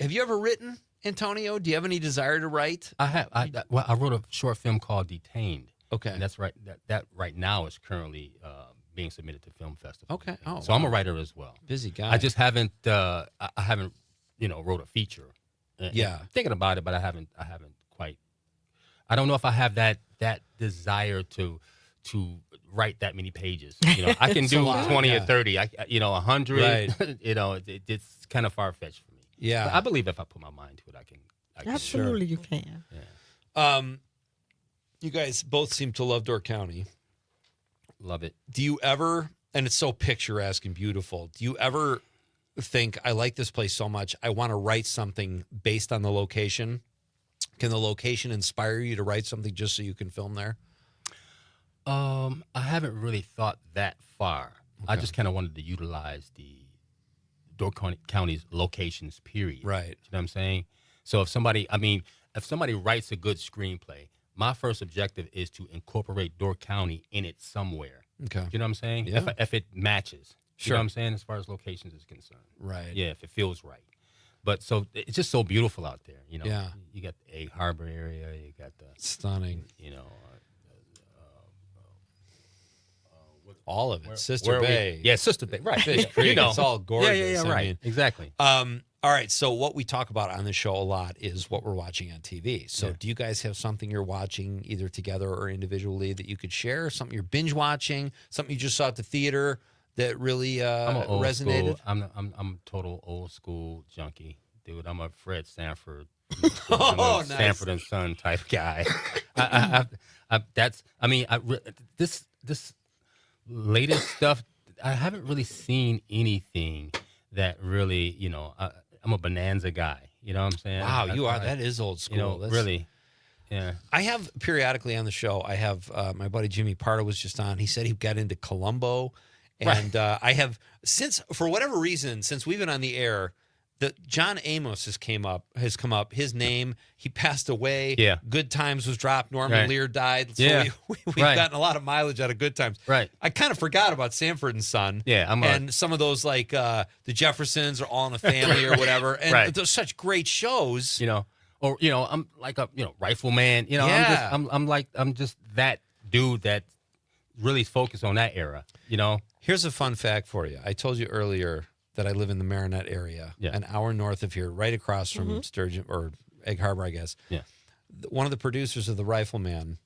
have you ever written, Antonio? Do you have any desire to write? I have. I wrote a short film called Detained. Okay. And that's right. That right now is currently being submitted to film festival. Okay. Oh, so I'm a writer as well. Busy guy. I just haven't. I haven't. Wrote a feature. Yeah. I'm thinking about it, but I haven't quite. I don't know if I have that desire to write that many pages. I can do 20 or 30. 100. Right. It's kind of far fetched for me. Yeah. But I believe if I put my mind to it, I can. Absolutely, you can. Yeah. You guys both seem to love Door County. Love it. Do you ever, and it's so picturesque and beautiful, do you ever think, I like this place so much, I want to write something based on the location? Can the location inspire you to write something just so you can film there? I haven't really thought that far. I just kind of wanted to utilize the Door County's locations, period. Right. You know what I'm saying? So if somebody writes a good screenplay, my first objective is to incorporate Door County in it somewhere. Okay. You know what I'm saying? Yeah. If it matches. Sure. You know what I'm saying? As far as locations is concerned. Right. Yeah, if it feels right. But so it's just so beautiful out there. Yeah. You got the Egg Harbor area. You got the stunning. All of it. Sister Bay. Yeah, Sister Bay. Right. Fish Creek. It's all gorgeous. Yeah, I right. mean, Exactly. all right. So what we talk about on the show a lot is what we're watching on TV. So do you guys have something you're watching either together or individually that you could share? Something you're binge watching? Something you just saw at the theater that really I'm an old resonated? School, I'm a total old school junkie, dude. I'm a Fred Sanford, Nice. Sanford and Son type guy. This latest stuff, I haven't really seen anything that really, I'm a Bonanza guy. You know what I'm saying? Wow, you are. That is old school. That's- Really. Yeah. I have periodically on the show, I have my buddy Jimmy Pardo was just on. He said he got into Columbo. And I have, since, for whatever reason, since we've been on the air, John Amos has come up. His name, he passed away. Yeah. Good Times was dropped. Norman Lear died. So Yeah. we've gotten a lot of mileage out of Good Times. Right. I kind of forgot about Sanford and Son. Yeah. And some of those, like the Jeffersons or All in the Family or whatever. And Right. those such great shows. Or I'm like a Rifleman. Yeah. I'm just that dude that really focused on that era. Here's a fun fact for you. I told you earlier that I live in the Marinette area, an hour north of here, right across from Sturgeon or Egg Harbor, I guess. Yeah. One of the producers of the Rifleman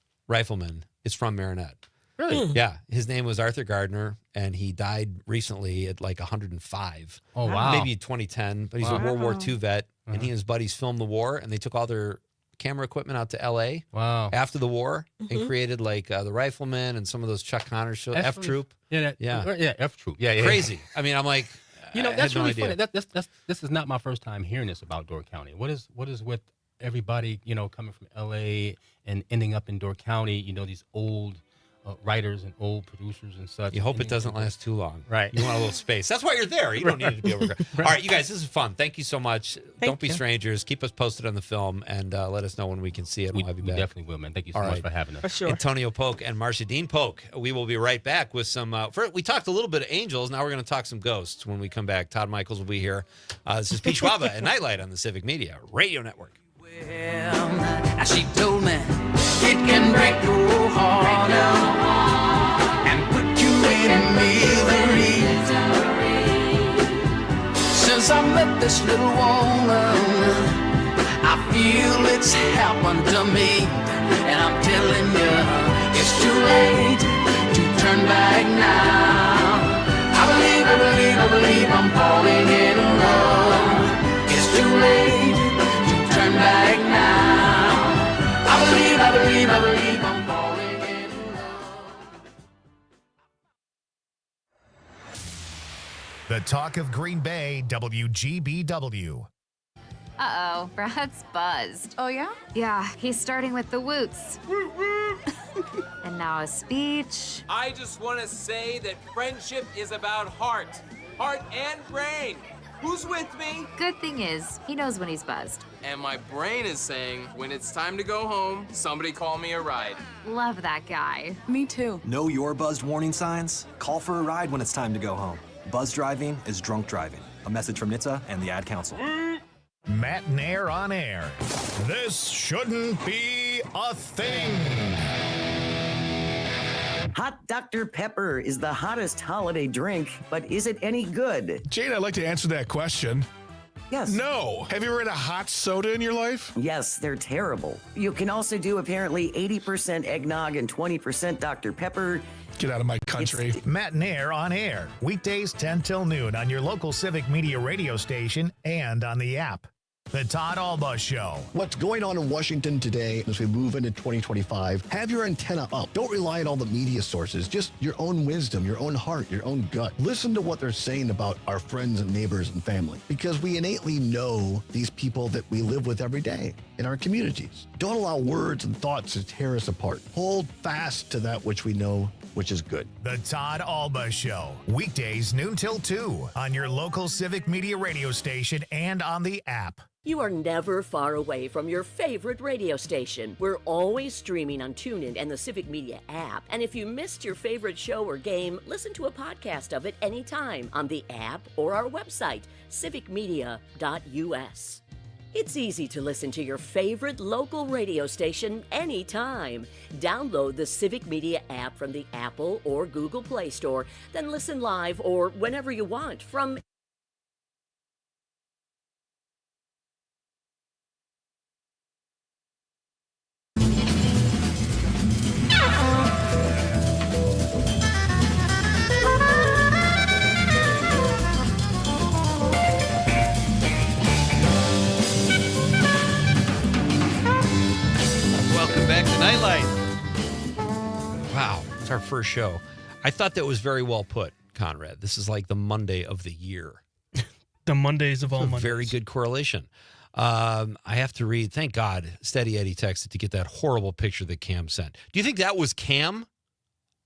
is from Marinette. Really? Yeah. His name was Arthur Gardner, and he died recently at like 105. Oh, wow. Maybe 2010, but he's a World War II vet, and he and his buddies filmed the war, and they took all their camera equipment out to L.A. Wow. after the war and created like the Rifleman and some of those Chuck Connors shows, F Troop. Yeah, F Troop. Yeah, Crazy. I mean, I'm like, that's I had really no idea. funny. This is not my first time hearing this about Door County. What is with everybody, coming from LA and ending up in Door County, these old writers and old producers and such. You hope it doesn't last too long. Right. You want a little space. That's why you're there. You don't need it to be over. All right, you guys, this is fun. Thank you so much. Don't be strangers. Keep us posted on the film and let us know when we can see it. We'll have you back. We definitely will, man. Thank you so much for having us. For sure. Antonio Polk and Marcia Dean Polk. We will be right back with some. We talked a little bit of angels. Now we're going to talk some ghosts when we come back. Todd Michaels will be here. This is Pete Schwaba and Nightlight on the Civic Media Radio Network. As she told me, it can break your heart and put you in misery. Since I met this little woman, I feel it's happened to me. And I'm telling you, it's too late to turn back now. I believe I'm falling in love. It's too late to turn back now. I believe I'm falling in love. The talk of Green Bay, WGBW. Uh-oh, Brad's buzzed. Oh, yeah? Yeah, he's starting with the woots. And now a speech. I just want to say that friendship is about heart and brain. Who's with me? Good thing is, he knows when he's buzzed. And my brain is saying, when it's time to go home, somebody call me a ride. Love that guy. Me too. Know your buzzed warning signs? Call for a ride when it's time to go home. Buzz driving is drunk driving. A message from NHTSA and the Ad Council. Matt Nair on air. This shouldn't be a thing. Hot Dr. Pepper is the hottest holiday drink, but is it any good? Jane, I'd like to answer that question. Yes. No. Have you ever had a hot soda in your life? Yes, they're terrible. You can also do apparently 80% eggnog and 20% Dr. Pepper. Get out of my country. Matt Nair on air. Weekdays 10 till noon on your local Civic Media radio station and on the app. The Todd Alba Show. What's going on in Washington today as we move into 2025? Have your antenna up. Don't rely on all the media sources. Just your own wisdom, your own heart, your own gut. Listen to what they're saying about our friends and neighbors and family, because we innately know these people that we live with every day in our communities. Don't allow words and thoughts to tear us apart. Hold fast to that which we know, which is good. The Todd Alba Show. Weekdays noon till 2 on your local Civic Media radio station and on the app. You are never far away from your favorite radio station. We're always streaming on TuneIn and the Civic Media app. And if you missed your favorite show or game, listen to a podcast of it anytime on the app or our website, civicmedia.us. It's easy to listen to your favorite local radio station anytime. Download the Civic Media app from the Apple or Google Play Store, then listen live or whenever you want from Welcome back to Nightlight. Wow, it's our first show. I thought that was very well put, Conrad. This is like the Monday of the year. The Mondays of all Mondays. Very good correlation. I have to read, thank God, Steady Eddie texted to get that horrible picture that Cam sent. Do you think that was Cam?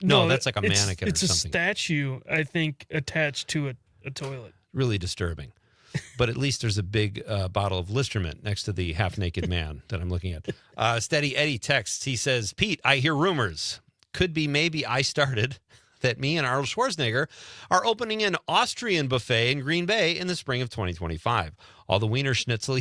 No, that's like a mannequin or something. It's a statue, I think, attached to a toilet. Really disturbing. But at least there's a big bottle of Listerman next to the half-naked man that I'm looking at. Steady Eddie texts. He says, Pete, I hear rumors. Could be maybe I started that me and Arnold Schwarzenegger are opening an Austrian buffet in Green Bay in the spring of 2025. All the Wiener Schnitzel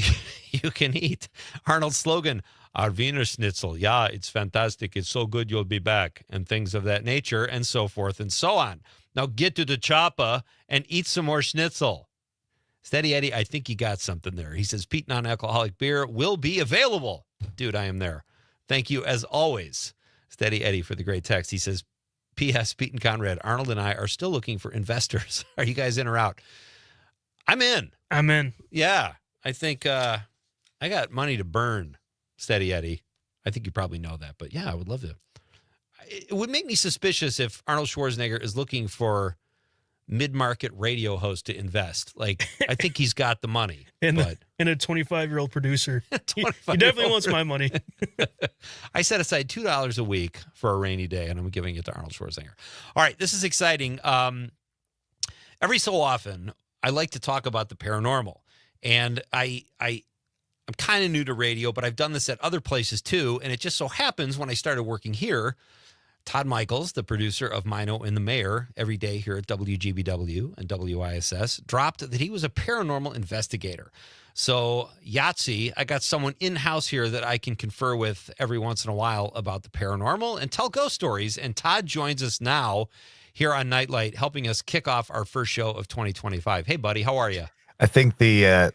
you can eat. Arnold's slogan, our Wiener Schnitzel. Yeah, it's fantastic. It's so good you'll be back. And things of that nature and so forth and so on. Now get to the chopper and eat some more schnitzel. Steady Eddie, I think you got something there. He says, Pete non-alcoholic beer will be available. Dude, I am there. Thank you, as always, Steady Eddie, for the great text. He says, P.S. Pete and Conrad, Arnold and I are still looking for investors. Are you guys in or out? I'm in. I'm in. Yeah. I think I got money to burn, Steady Eddie. I think you probably know that. But, yeah, I would love to. It would make me suspicious if Arnold Schwarzenegger is looking for mid-market radio host to invest. Like, I think he's got the money. And a 25-year-old producer. He definitely wants my money. I set aside $2 a week for a rainy day, and I'm giving it to Arnold Schwarzenegger. All right, this is exciting. Every so often, I like to talk about the paranormal. And I'm kind of new to radio, but I've done this at other places too. And it just so happens when I started working here, Todd Michaels, the producer of Mino and the Mayor, every day here at WGBW and WISS, dropped that he was a paranormal investigator. So, Yahtzee, I got someone in-house here that I can confer with every once in a while about the paranormal and tell ghost stories. And Todd joins us now here on Nightlight, helping us kick off our first show of 2025. Hey, buddy, how are you? I think the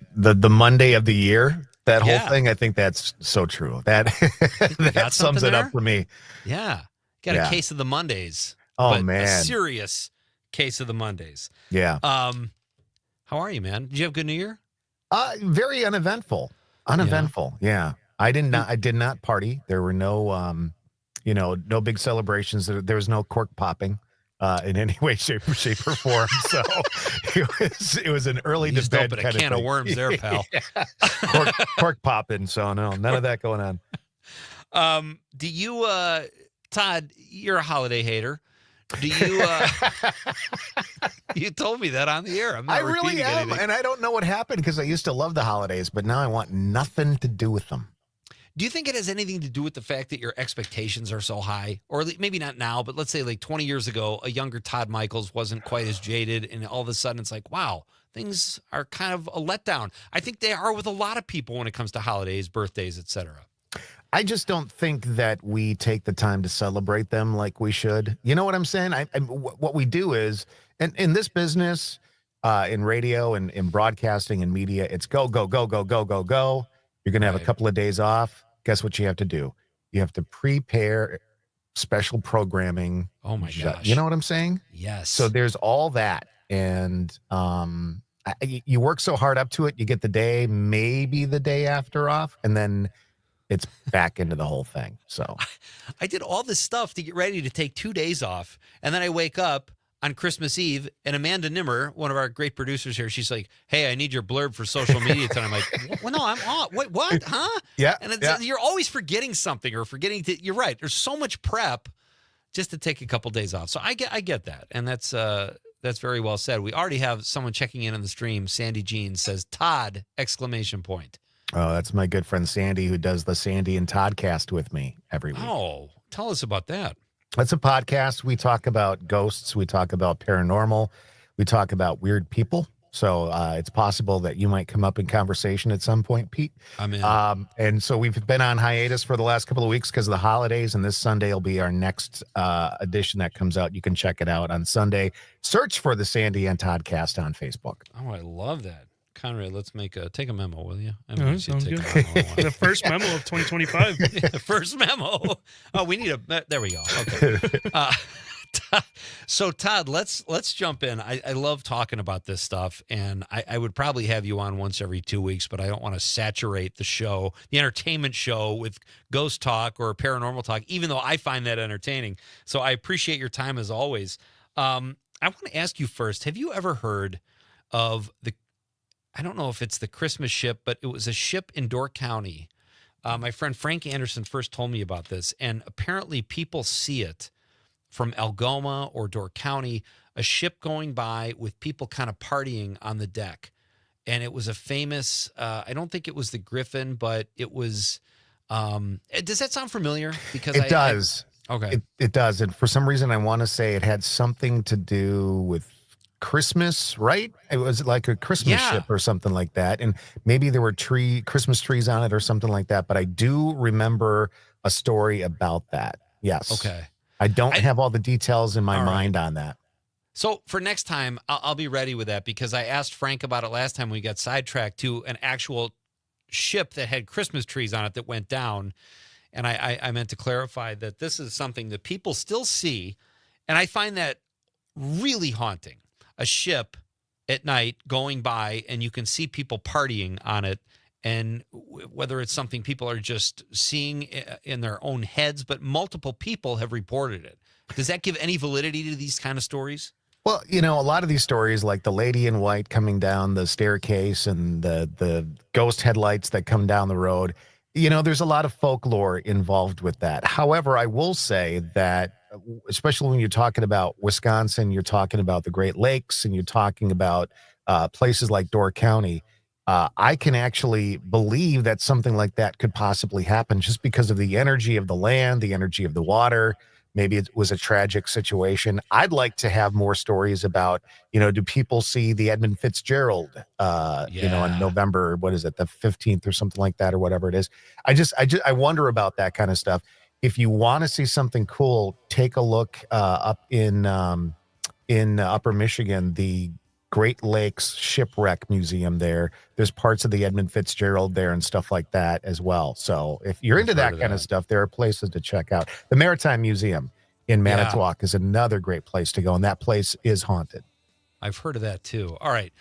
Monday of the year, that whole thing, I think that's so true. That that sums it up for me. Yeah. Got a case of the Mondays. Oh, but man. A serious case of the Mondays. Yeah. How are you, man? Did you have a good New Year? Very uneventful. Uneventful. Yeah. I did not party. There were no no big celebrations. There was no cork popping in any way, shape or form. So it was an early to bed kind of can of worms there, pal. cork popping. So no, none of that going on. Do you Todd, you're a holiday hater. Do you you told me that on the air. I'm not I really am, anything. and I don't know what happened because I used to love the holidays, but now I want nothing to do with them. Do you think it has anything to do with the fact that your expectations are so high? Or maybe not now, but let's say like 20 years ago, a younger Todd Michaels wasn't quite as jaded, and all of a sudden it's like, wow, things are kind of a letdown. I think they are with a lot of people when it comes to holidays, birthdays, etc. I just don't think that we take the time to celebrate them like we should. You know what I'm saying? What we do is, and in this business, in radio and in broadcasting and media, it's go, go, go, go, go, go, go. You're going to have a couple of days off. Guess what you have to do? You have to prepare special programming. Oh, my gosh. You know what I'm saying? Yes. So there's all that. And you work so hard up to it, you get the day, maybe the day after off, and then it's back into the whole thing. So I did all this stuff to get ready to take 2 days off. And then I wake up on Christmas Eve, and Amanda Nimmer, one of our great producers here, she's like, hey, I need your blurb for social media tonight. I'm like, well, no, I'm off. Wait, what? Huh? Yeah. And you're always forgetting something or forgetting to, you're right. There's so much prep just to take a couple days off. So I get that. And that's very well said. We already have someone checking in on the stream. Sandy Jean says, Todd, exclamation point. Oh, that's my good friend Sandy, who does the Sandy and Toddcast with me every week. Oh, tell us about that. That's a podcast. We talk about ghosts. We talk about paranormal. We talk about weird people. So it's possible that you might come up in conversation at some point, Pete. I'm in. And so we've been on hiatus for the last couple of weeks because of the holidays, and this Sunday will be our next edition that comes out. You can check it out on Sunday. Search for the Sandy and Toddcast on Facebook. Oh, I love that. Conrad, let's take a memo, will you? Sounds good. The first memo of 2025. The first memo. Oh, we need there we go. Okay. So Todd, let's jump in. I love talking about this stuff, and I would probably have you on once every 2 weeks, but I don't want to saturate the show, the entertainment show, with ghost talk or paranormal talk, even though I find that entertaining. So I appreciate your time as always. I want to ask you first, have you ever heard of I don't know if it's the Christmas ship, but it was a ship in Door County. My friend Frank Anderson first told me about this, and apparently people see it from Algoma or Door County, a ship going by with people kind of partying on the deck. And it was a famous, I don't think it was the Griffin, but it was, does that sound familiar? Because it does. Okay. It does. And for some reason, I want to say it had something to do with Christmas, right? It was like a Christmas ship or something like that. And maybe there were Christmas trees on it or something like that. But I do remember a story about that. Yes. Okay. I don't have all the details in my mind on that. So for next time, I'll be ready with that because I asked Frank about it last time we got sidetracked to an actual ship that had Christmas trees on it that went down. And I meant to clarify that this is something that people still see. And I find that really haunting. A ship at night going by and you can see people partying on it. And whether it's something people are just seeing in their own heads, but multiple people have reported it. Does that give any validity to these kind of stories? Well, a lot of these stories, like the lady in white coming down the staircase and the ghost headlights that come down the road, there's a lot of folklore involved with that. However, I will say that, especially when you're talking about Wisconsin, you're talking about the Great Lakes, and you're talking about places like Door County, I can actually believe that something like that could possibly happen just because of the energy of the land, the energy of the water. Maybe it was a tragic situation. I'd like to have more stories about, do people see the Edmund Fitzgerald, on November, what is it, the 15th or something like that, or whatever it is. I wonder about that kind of stuff. If you want to see something cool, take a look up in Upper Michigan, the Great Lakes Shipwreck Museum there. There's parts of the Edmund Fitzgerald there and stuff like that as well. So if you're into that kind of stuff, there are places to check out. The Maritime Museum in Manitowoc is another great place to go, and that place is haunted. I've heard of that too. All right.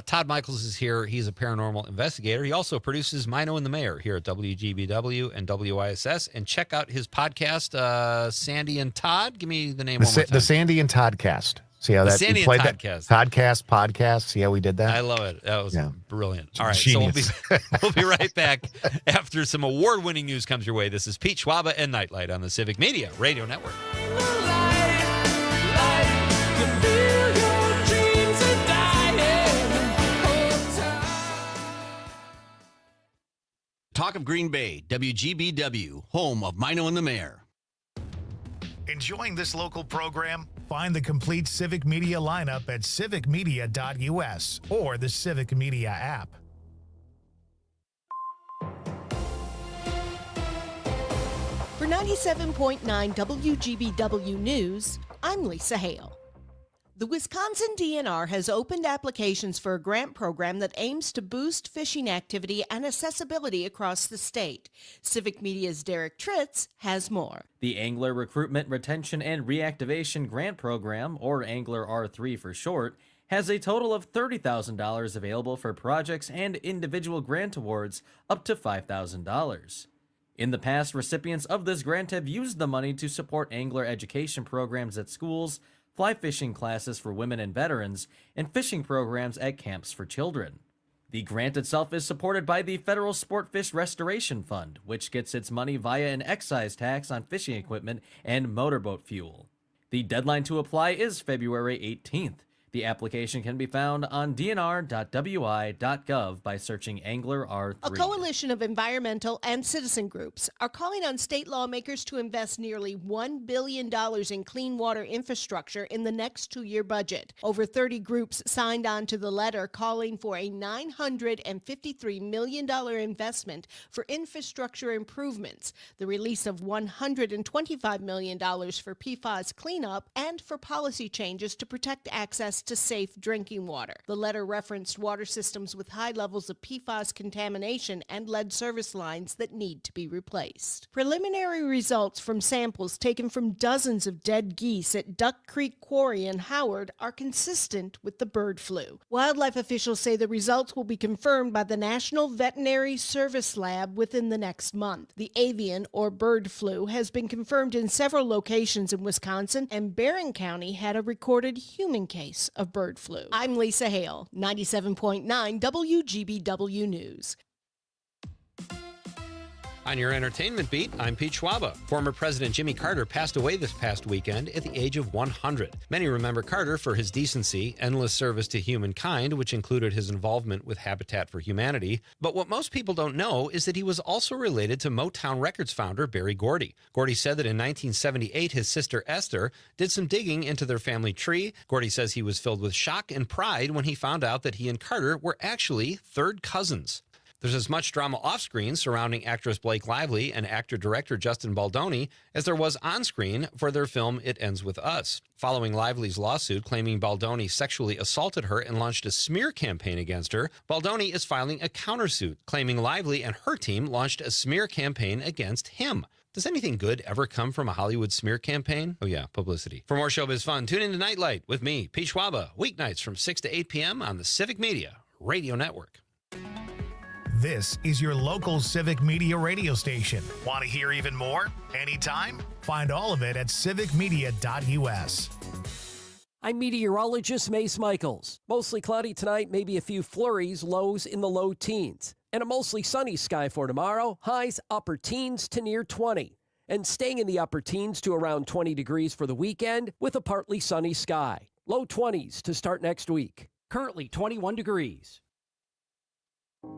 Todd Michaels is here. He's a paranormal investigator. He also produces Mino and the Mayor here at WGBW and WISS. And check out his podcast, Sandy and Todd. Give me the name one more time. The Sandy and Toddcast. See how that Sandy played and that Toddcast. podcast. See how we did that? I love it. That was brilliant. All right, Genius. so we'll be right back after some award-winning news comes your way. This is Pete Schwaba and Nightlight on the Civic Media Radio Network. Talk of Green Bay, WGBW, home of Mino and the Mayor. Enjoying this local program? Find the complete Civic Media lineup at civicmedia.us or the Civic Media app. For 97.9 WGBW News, I'm Lisa Hale. The Wisconsin DNR has opened applications for a grant program that aims to boost fishing activity and accessibility across the state. Civic Media's Derek Tritz has more. The Angler Recruitment, Retention, and Reactivation Grant Program, or Angler R3 for short, has a total of $30,000 available for projects and individual grant awards up to $5,000. In the past, recipients of this grant have used the money to support angler education programs at schools, fly fishing classes for women and veterans, and fishing programs at camps for children. The grant itself is supported by the Federal Sport Fish Restoration Fund, which gets its money via an excise tax on fishing equipment and motorboat fuel. The deadline to apply is February 18th. The application can be found on dnr.wi.gov by searching Angler R3. A coalition of environmental and citizen groups are calling on state lawmakers to invest nearly $1 billion in clean water infrastructure in the next two-year budget. Over 30 groups signed on to the letter calling for a $953 million investment for infrastructure improvements, the release of $125 million for PFAS cleanup, and for policy changes to protect access to safe drinking water. The letter referenced water systems with high levels of PFAS contamination and lead service lines that need to be replaced. Preliminary results from samples taken from dozens of dead geese at Duck Creek Quarry in Howard are consistent with the bird flu. Wildlife officials say the results will be confirmed by the National Veterinary Service Lab within the next month. The avian or bird flu has been confirmed in several locations in Wisconsin, and Barron County had a recorded human case of bird flu. I'm Lisa Hale, 97.9 WGBW News. On your entertainment beat, I'm Pete Schwaba. Former President Jimmy Carter passed away this past weekend at the age of 100. Many remember Carter for his decency, endless service to humankind, which included his involvement with Habitat for Humanity. But what most people don't know is that he was also related to Motown Records founder Berry Gordy. Gordy said that in 1978, his sister Esther did some digging into their family tree. Gordy says he was filled with shock and pride when he found out that he and Carter were actually third cousins. There's as much drama off-screen surrounding actress Blake Lively and actor-director Justin Baldoni as there was on-screen for their film It Ends With Us. Following Lively's lawsuit claiming Baldoni sexually assaulted her and launched a smear campaign against her, Baldoni is filing a countersuit claiming Lively and her team launched a smear campaign against him. Does anything good ever come from a Hollywood smear campaign? Oh yeah, publicity. For more showbiz fun, tune in to Night Lite with me, Pete Schwaba, weeknights from 6 to 8 p.m. on the Civic Media Radio Network. This is your local Civic Media radio station. Want to hear even more? Anytime? Find all of it at civicmedia.us. I'm meteorologist Mace Michaels. Mostly cloudy tonight, maybe a few flurries, lows in the low teens. And a mostly sunny sky for tomorrow, highs upper teens to near 20. And staying in the upper teens to around 20 degrees for the weekend with a partly sunny sky. Low 20s to start next week. Currently 21 degrees.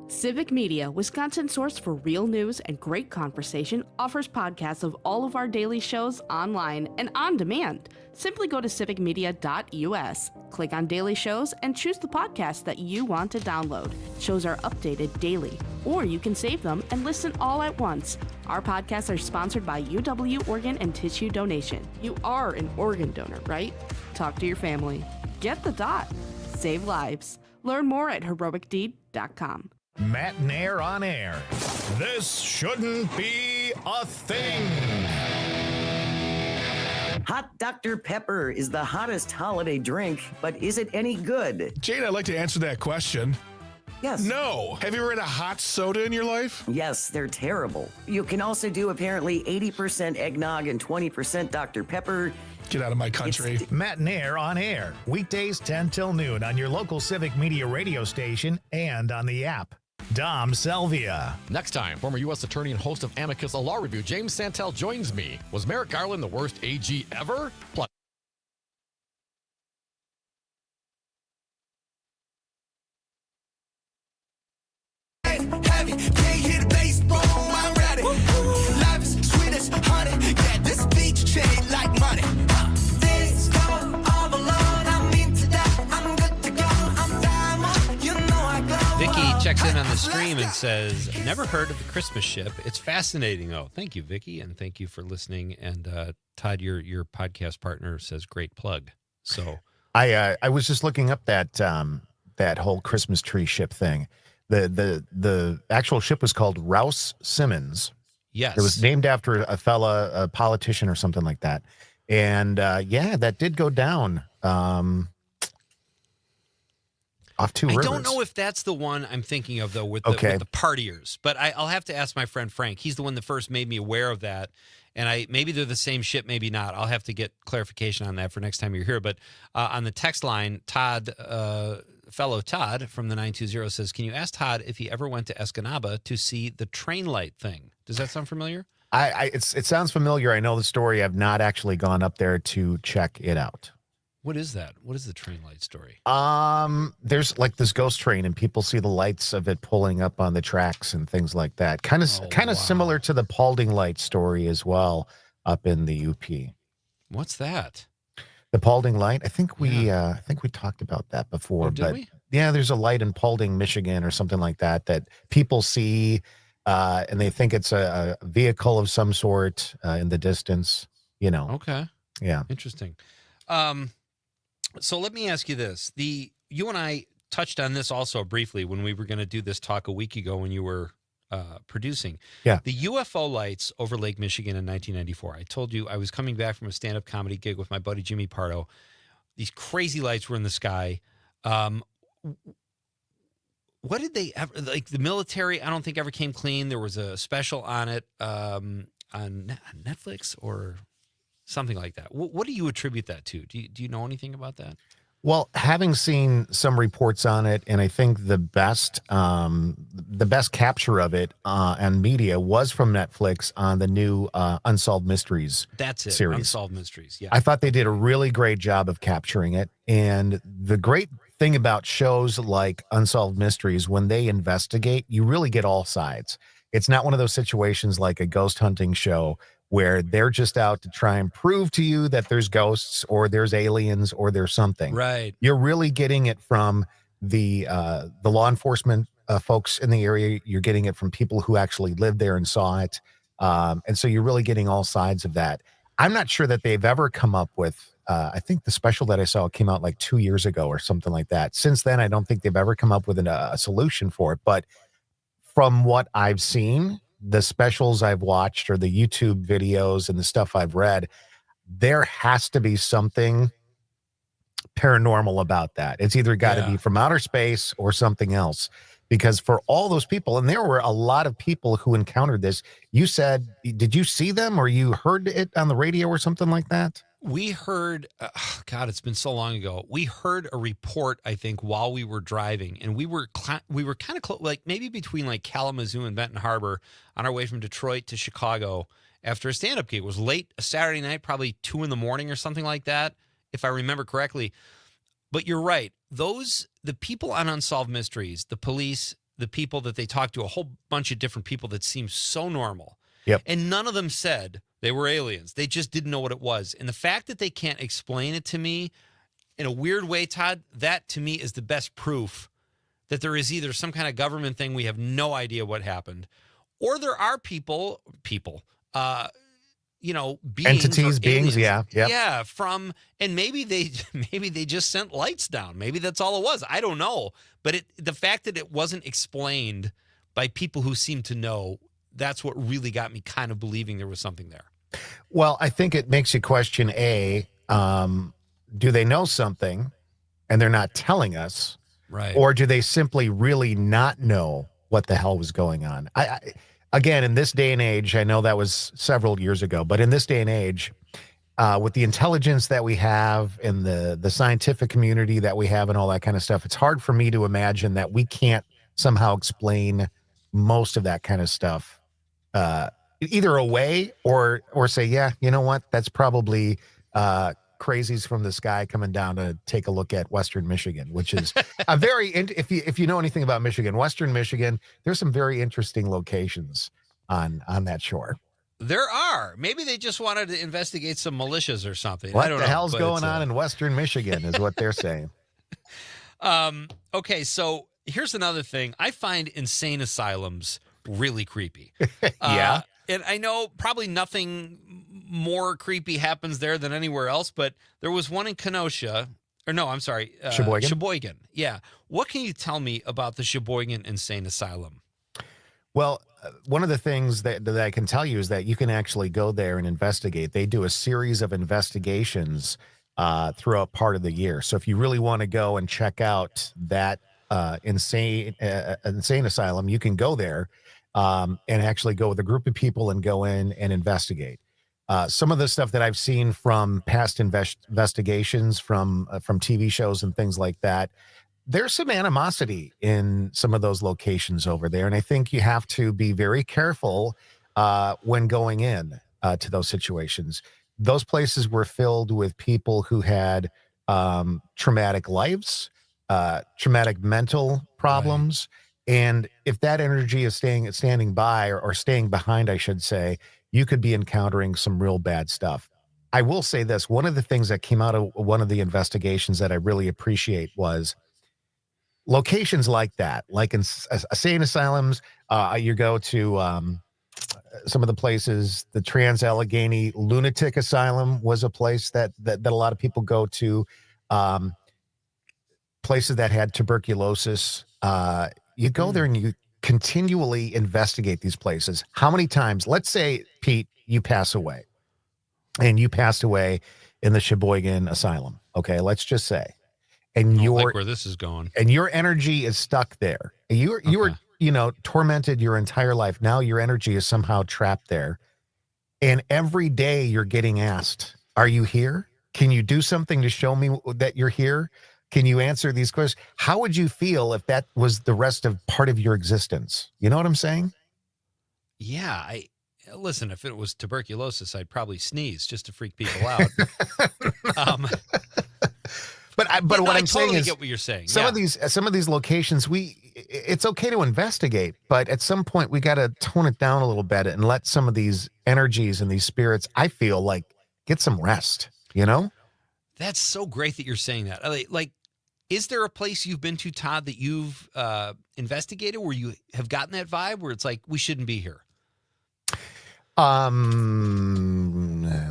Civic Media, Wisconsin's source for real news and great conversation, offers podcasts of all of our daily shows online and on demand. Simply go to civicmedia.us, click on daily shows, and choose the podcast that you want to download. Shows are updated daily, or you can save them and listen all at once. Our podcasts are sponsored by UW Organ and Tissue Donation. You are an organ donor, right? Talk to your family. Get the dot. Save lives. Learn more at heroicdeed.com. Matt Nair on air. This shouldn't be a thing. Hot Dr. Pepper is the hottest holiday drink, but is it any good? Jade, I'd like to answer that question. Yes. No. Have you ever had a hot soda in your life? Yes, they're terrible. You can also do apparently 80% eggnog and 20% Dr. Pepper. Get out of my country. Matt Nair on air. Weekdays 10 till noon on your local Civic Media radio station and on the app. Dom Selvia. Next time, former U.S. Attorney and host of Amicus, a law review, James Santel joins me. Was Merrick Garland the worst AG ever? Plus Heavy, can't hear the bass, boom, I'm ready. Life is sweet as honey, yeah, this beach chain like money. This go all alone, I'm into that, I'm good to go, I'm diamond, you know I go. Vicky checks in on the stream and says, never heard of the Christmas ship. It's fascinating, though. Thank you, Vicky, and thank you for listening. And Todd, your podcast partner, says great plug. So I was just looking up that that whole Christmas tree ship thing. The actual ship was called Rouse Simmons. Yes. It was named after a politician or something like that. And yeah, that did go down off two rivers. I don't know if that's the one I'm thinking of, though, with the partiers. But I'll have to ask my friend Frank. He's the one that first made me aware of that. And maybe they're the same ship, maybe not. I'll have to get clarification on that for next time you're here. But on the text line, Todd, fellow Todd from the 920 says, can you ask Todd if he ever went to Escanaba to see the train light thing? Does that sound familiar? It sounds familiar. I know the story. I've not actually gone up there to check it out. What is that? What is the train light story? There's like this ghost train, and people see the lights of it pulling up on the tracks and things like that. Kind of similar to the Paulding light story as well up in the UP. What's that? The Paulding light. I think we talked about that before. Oh, did we? Yeah, there's a light in Paulding, Michigan, or something like that people see, and they think it's a vehicle of some sort in the distance. You know. Okay. Yeah. Interesting. So let me ask you this. You and I touched on this also briefly when we were going to do this talk a week ago when you were producing. Yeah. The UFO lights over Lake Michigan in 1994. I told you I was coming back from a stand-up comedy gig with my buddy Jimmy Pardo. These crazy lights were in the sky. What did they ever, like the military, I don't think ever came clean. There was a special on it on Netflix or something like that. What do you attribute that to? Do you know anything about that? Well, having seen some reports on it, and I think the best capture of it and media was from Netflix on the new Unsolved Mysteries. That's it. Series. Unsolved Mysteries. Yeah, I thought they did a really great job of capturing it. And the great thing about shows like Unsolved Mysteries, when they investigate, you really get all sides. It's not one of those situations like a ghost hunting show where they're just out to try and prove to you that there's ghosts or there's aliens or there's something. Right. You're really getting it from the law enforcement folks in the area. You're getting it from people who actually lived there and saw it. And so you're really getting all sides of that. I'm not sure that they've ever come up with, I think the special that I saw came out like 2 years ago or something like that. Since then, I don't think they've ever come up with a solution for it. But from what I've seen, the specials I've watched or the YouTube videos and the stuff I've read, there has to be something paranormal about that. It's either got to be from outer space or something else. Because for all those people, and there were a lot of people who encountered this, you said, did you see them or you heard it on the radio or something like that? We heard, God, it's been so long ago. We heard a report, I think, while we were driving, and we were kind of close, like maybe between like Kalamazoo and Benton Harbor on our way from Detroit to Chicago after a stand-up gig. It was late, a Saturday night, probably 2 a.m. or something like that, if I remember correctly. But you're right. The people on Unsolved Mysteries, the police, the people that they talked to, a whole bunch of different people that seemed so normal. Yep. And none of them said they were aliens. They just didn't know what it was. And the fact that they can't explain it to me in a weird way, Todd, that to me is the best proof that there is either some kind of government thing, we have no idea what happened, or there are people, beings, yeah, from, and maybe they just sent lights down. Maybe that's all it was. I don't know. But the fact that it wasn't explained by people who seem to know, that's what really got me kind of believing there was something there. Well, I think it makes you question, do they know something and they're not telling us? Right. Or do they simply really not know what the hell was going on? Again, in this day and age, I know that was several years ago, but in this day and age, with the intelligence that we have and the scientific community that we have and all that kind of stuff, it's hard for me to imagine that we can't somehow explain most of that kind of stuff, either away or say, yeah, you know what, that's probably crazies from the sky coming down to take a look at Western Michigan, which is a very, if you know anything about Michigan, Western Michigan, there's some very interesting locations on that shore. There are. Maybe they just wanted to investigate some militias or something. What I don't the know, hell's but going on in Western Michigan is what they're saying. Okay, so here's another thing. I find insane asylums really creepy. Yeah. And I know probably nothing more creepy happens there than anywhere else, but there was one in Kenosha, or no, I'm sorry, Sheboygan. Yeah. What can you tell me about the Sheboygan Insane Asylum? Well, one of the things that I can tell you is that you can actually go there and investigate. They do a series of investigations throughout part of the year. So if you really want to go and check out that insane asylum, you can go there and actually go with a group of people and go in and investigate. Some of the stuff that I've seen from past investigations from TV shows and things like that, there's some animosity in some of those locations over there. And I think you have to be very careful when going in to those situations. Those places were filled with people who had traumatic lives, traumatic mental problems. Right. And if that energy is standing by or staying behind, I should say, you could be encountering some real bad stuff. I will say this. One of the things that came out of one of the investigations that I really appreciate was locations like that, like in insane asylums. You go to some of the places, the Trans-Allegheny Lunatic Asylum was a place that a lot of people go to. Places that had tuberculosis. You go there and you continually investigate these places. How many times, let's say, Pete, you pass away and you passed away in the Sheboygan Asylum. Okay. Let's just say, and I don't like where this is going, and your energy is stuck there. You were, tormented your entire life. Now your energy is somehow trapped there. And every day you're getting asked, are you here? Can you do something to show me that you're here? Can you answer these questions? How would you feel if that was the rest of part of your existence? You know what I'm saying? Yeah. Listen, if it was tuberculosis, I'd probably sneeze just to freak people out. But what I'm saying is, get what you're saying. Some of these locations, it's okay to investigate, but at some point we got to tone it down a little bit and let some of these energies and these spirits, I feel like, get some rest. You know? That's so great that you're saying that. Like Is there a place you've been to, Todd, that you've investigated where you have gotten that vibe where it's like, we shouldn't be here? Let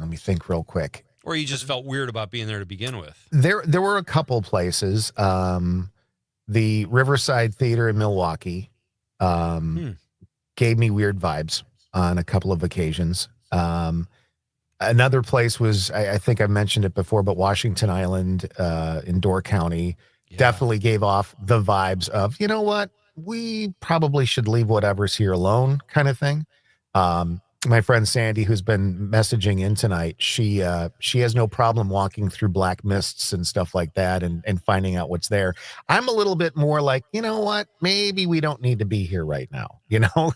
me think real quick. Or you just felt weird about being there to begin with? There were a couple places. The Riverside Theater in Milwaukee gave me weird vibes on a couple of occasions. Another place was, I think I mentioned it before, but Washington Island in Door County definitely gave off the vibes of, you know what, we probably should leave whatever's here alone kind of thing. My friend Sandy, who's been messaging in tonight, she has no problem walking through black mists and stuff like that and finding out what's there. I'm a little bit more like, you know what, maybe we don't need to be here right now, you know?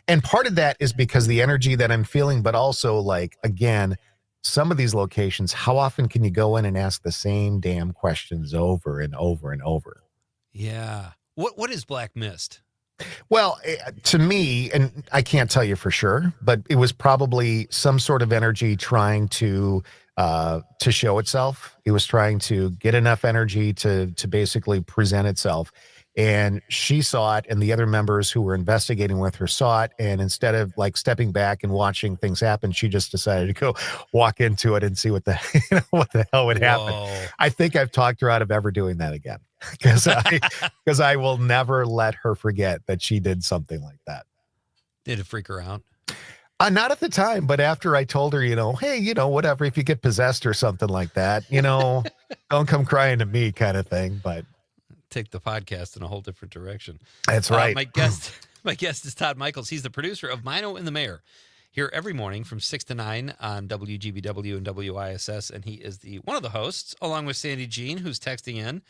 And part of that is because the energy that I'm feeling, but also like, again, some of these locations, how often can you go in and ask the same damn questions over and over and over? Yeah. What is black mist? Well, to me, and I can't tell you for sure, but it was probably some sort of energy trying to show itself. It was trying to get enough energy to basically present itself. And she saw it, and the other members who were investigating with her saw it. And instead of like stepping back and watching things happen, she just decided to go walk into it and see what the hell would happen. I think I've talked her out of ever doing that again, because I will never let her forget that she did something like that. Did it freak her out? Not at the time, but after I told her, hey, whatever, if you get possessed or something like that, don't come crying to me kind of thing. But take the podcast in a whole different direction. That's right. My guest is Todd Michaels. He's the producer of Mino and the Mayor, here every morning from 6 to 9 on WGBW and WISS, and he is one of the hosts, along with Sandy Jean, who's texting in,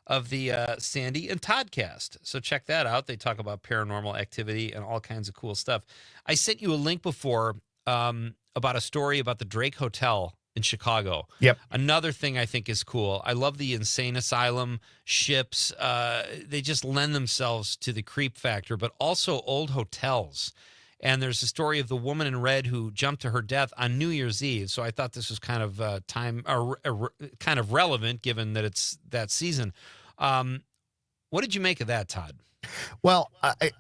of the Sandy and Toddcast. So check that out. They talk about paranormal activity and all kinds of cool stuff. I sent you a link before about a story about the Drake Hotel in Chicago. Yep. Another thing I think is cool. I love the insane asylum ships. They just lend themselves to the creep factor, but also old hotels. And there's a story of the woman in red who jumped to her death on New Year's Eve. So I thought this was kind of kind of relevant given that it's that season. What did you make of that, Todd? Well,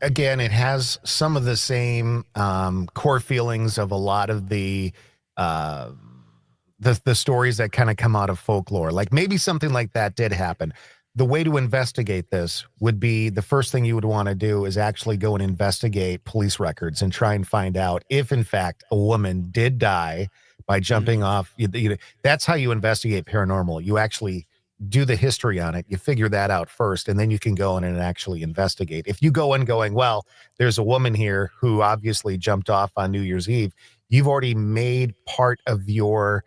again, it has some of the same core feelings of a lot of the stories that kind of come out of folklore. Like maybe something like that did happen. The way to investigate this would be the first thing you would want to do is actually go and investigate police records and try and find out if, in fact, a woman did die by jumping off. That's how you investigate paranormal. You actually do the history on it. You figure that out first, and then you can go in and actually investigate. If you go in going, well, there's a woman here who obviously jumped off on New Year's Eve, you've already made part of your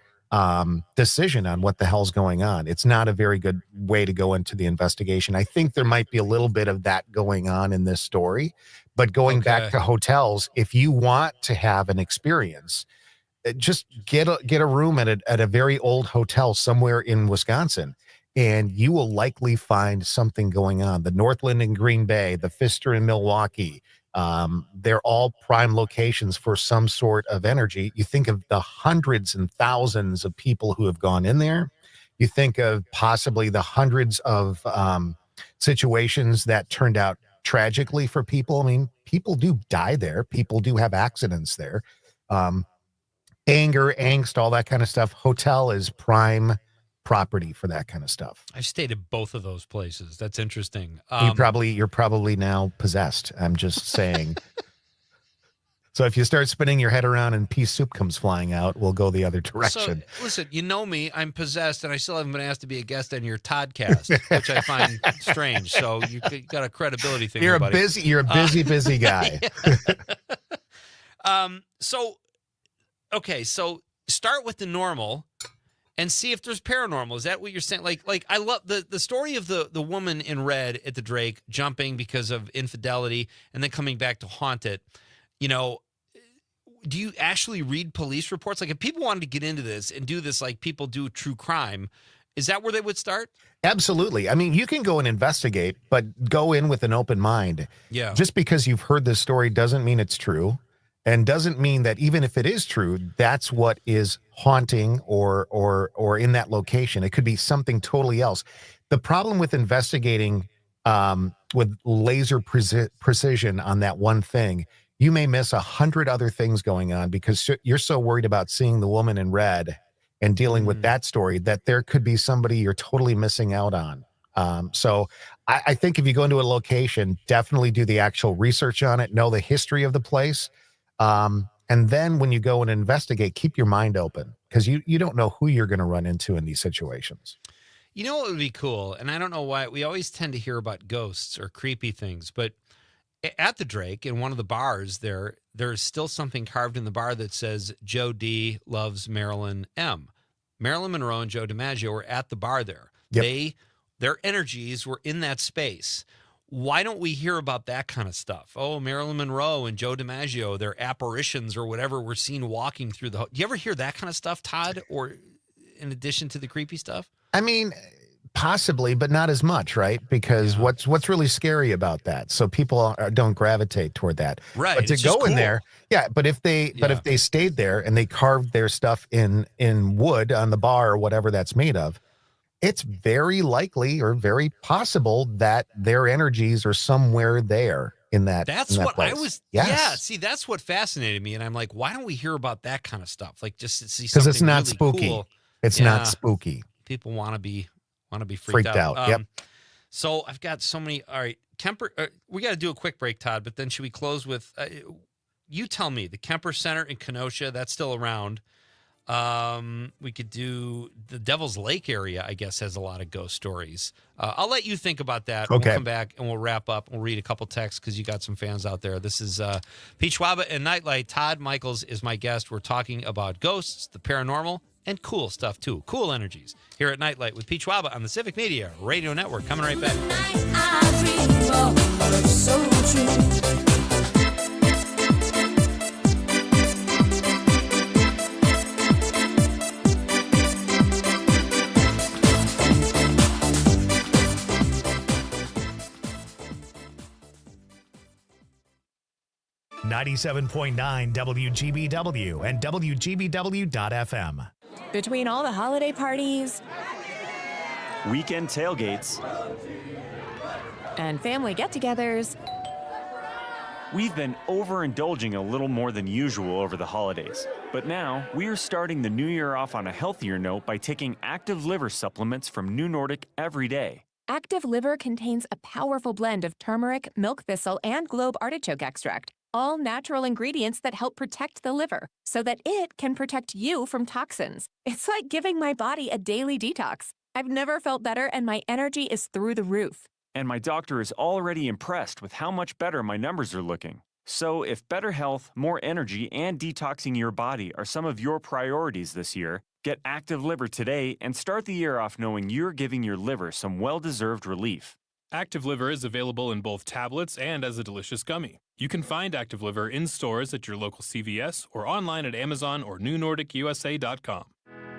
decision on what the hell's going on. It's not a very good way to go into the investigation. I think there might be a little bit of that going on in this story, but going back to hotels, if you want to have an experience, just get a room at a very old hotel somewhere in Wisconsin, and you will likely find something going on. The Northland in Green Bay, the Pfister in Milwaukee, they're all prime locations for some sort of energy. You think of the hundreds and thousands of people who have gone in there. You think of possibly the hundreds of situations that turned out tragically for people. I mean, people do die there. People do have accidents there. Anger, angst, all that kind of stuff. Hotel is prime property for that kind of stuff. I've stayed at both of those places. That's interesting. You're probably now possessed. I'm just saying. So if you start spinning your head around and pea soup comes flying out, we'll go the other direction. So listen, you know me, I'm possessed, and I still haven't been asked to be a guest on your Toddcast, which I find strange. So you got a credibility thing. You're buddy. a busy guy. So start with the normal and see if there's paranormal. Is that what you're saying? Like I love the story of the woman in red at the Drake jumping because of infidelity and then coming back to haunt it. Do you actually read police reports? Like if people wanted to get into this and do this like people do true crime, is that where they would start? Absolutely. I mean, you can go and investigate, but go in with an open mind. Yeah. Just because you've heard this story doesn't mean it's true. and doesn't mean that even if it is true, that's what is haunting or in that location. It could be something totally else. The problem with investigating with laser precision on that one thing, you may miss 100 other things going on because you're so worried about seeing the woman in red and dealing with that story that there could be somebody you're totally missing out on. So I think if you go into a location, definitely do the actual research on it, know the history of the place. And then when you go and investigate, keep your mind open because you don't know who you're going to run into in these situations. You know what would be cool? And I don't know why we always tend to hear about ghosts or creepy things, but at the Drake in one of the bars there's still something carved in the bar that says Joe D loves Marilyn M. Marilyn Monroe and Joe DiMaggio were at the bar there. Yep. Their energies were in that space. Why don't we hear about that kind of stuff? Oh, Marilyn Monroe and Joe DiMaggio, their apparitions or whatever were seen walking through the... Do you ever hear that kind of stuff, Todd? Or in addition to the creepy stuff? I mean, possibly, but not as much, right? Because what's really scary about that? So people don't gravitate toward that. Right. But to go in there, but if they stayed there and they carved their stuff in wood on the bar or whatever that's made of, it's very likely or very possible that their energies are somewhere there in that. That's what place. I was. Yes. Yeah. See, that's what fascinated me, and I'm like, why don't we hear about that kind of stuff? Like, just to see Because something it's not really spooky. cool. It's not spooky. People want to be Freaked out. Yep. So I've got so many. All right, Kemper. We got to do a quick break, Todd. But then should we close with? You tell me. The Kemper Center in Kenosha. That's still around. We could do the Devil's Lake area, I guess, has a lot of ghost stories. I'll let you think about that. Okay. We'll come back and we'll wrap up. We'll read a couple texts because you got some fans out there. This is Pete Schwaba and Nightlight. Todd Michaels is my guest. We're talking about ghosts, the paranormal, and cool stuff, too. Cool energies here at Nightlight with Pete Schwaba on the Civic Media Radio Network. Coming right back. 97.9 WGBW and WGBW.FM. Between all the holiday parties, weekend tailgates, and family get-togethers, we've been overindulging a little more than usual over the holidays. But now, we are starting the new year off on a healthier note by taking active liver supplements from New Nordic every day. Active Liver contains a powerful blend of turmeric, milk thistle, and globe artichoke extract, all natural ingredients that help protect the liver so that it can protect you from toxins. It's like giving my body a daily detox. I've never felt better, and my energy is through the roof. And my doctor is already impressed with how much better my numbers are looking. So if better health, more energy, and detoxing your body are some of your priorities this year, get Active Liver today and start the year off knowing you're giving your liver some well-deserved relief. Active Liver is available in both tablets and as a delicious gummy. You can find Active Liver in stores at your local CVS or online at Amazon or NewNordicUSA.com.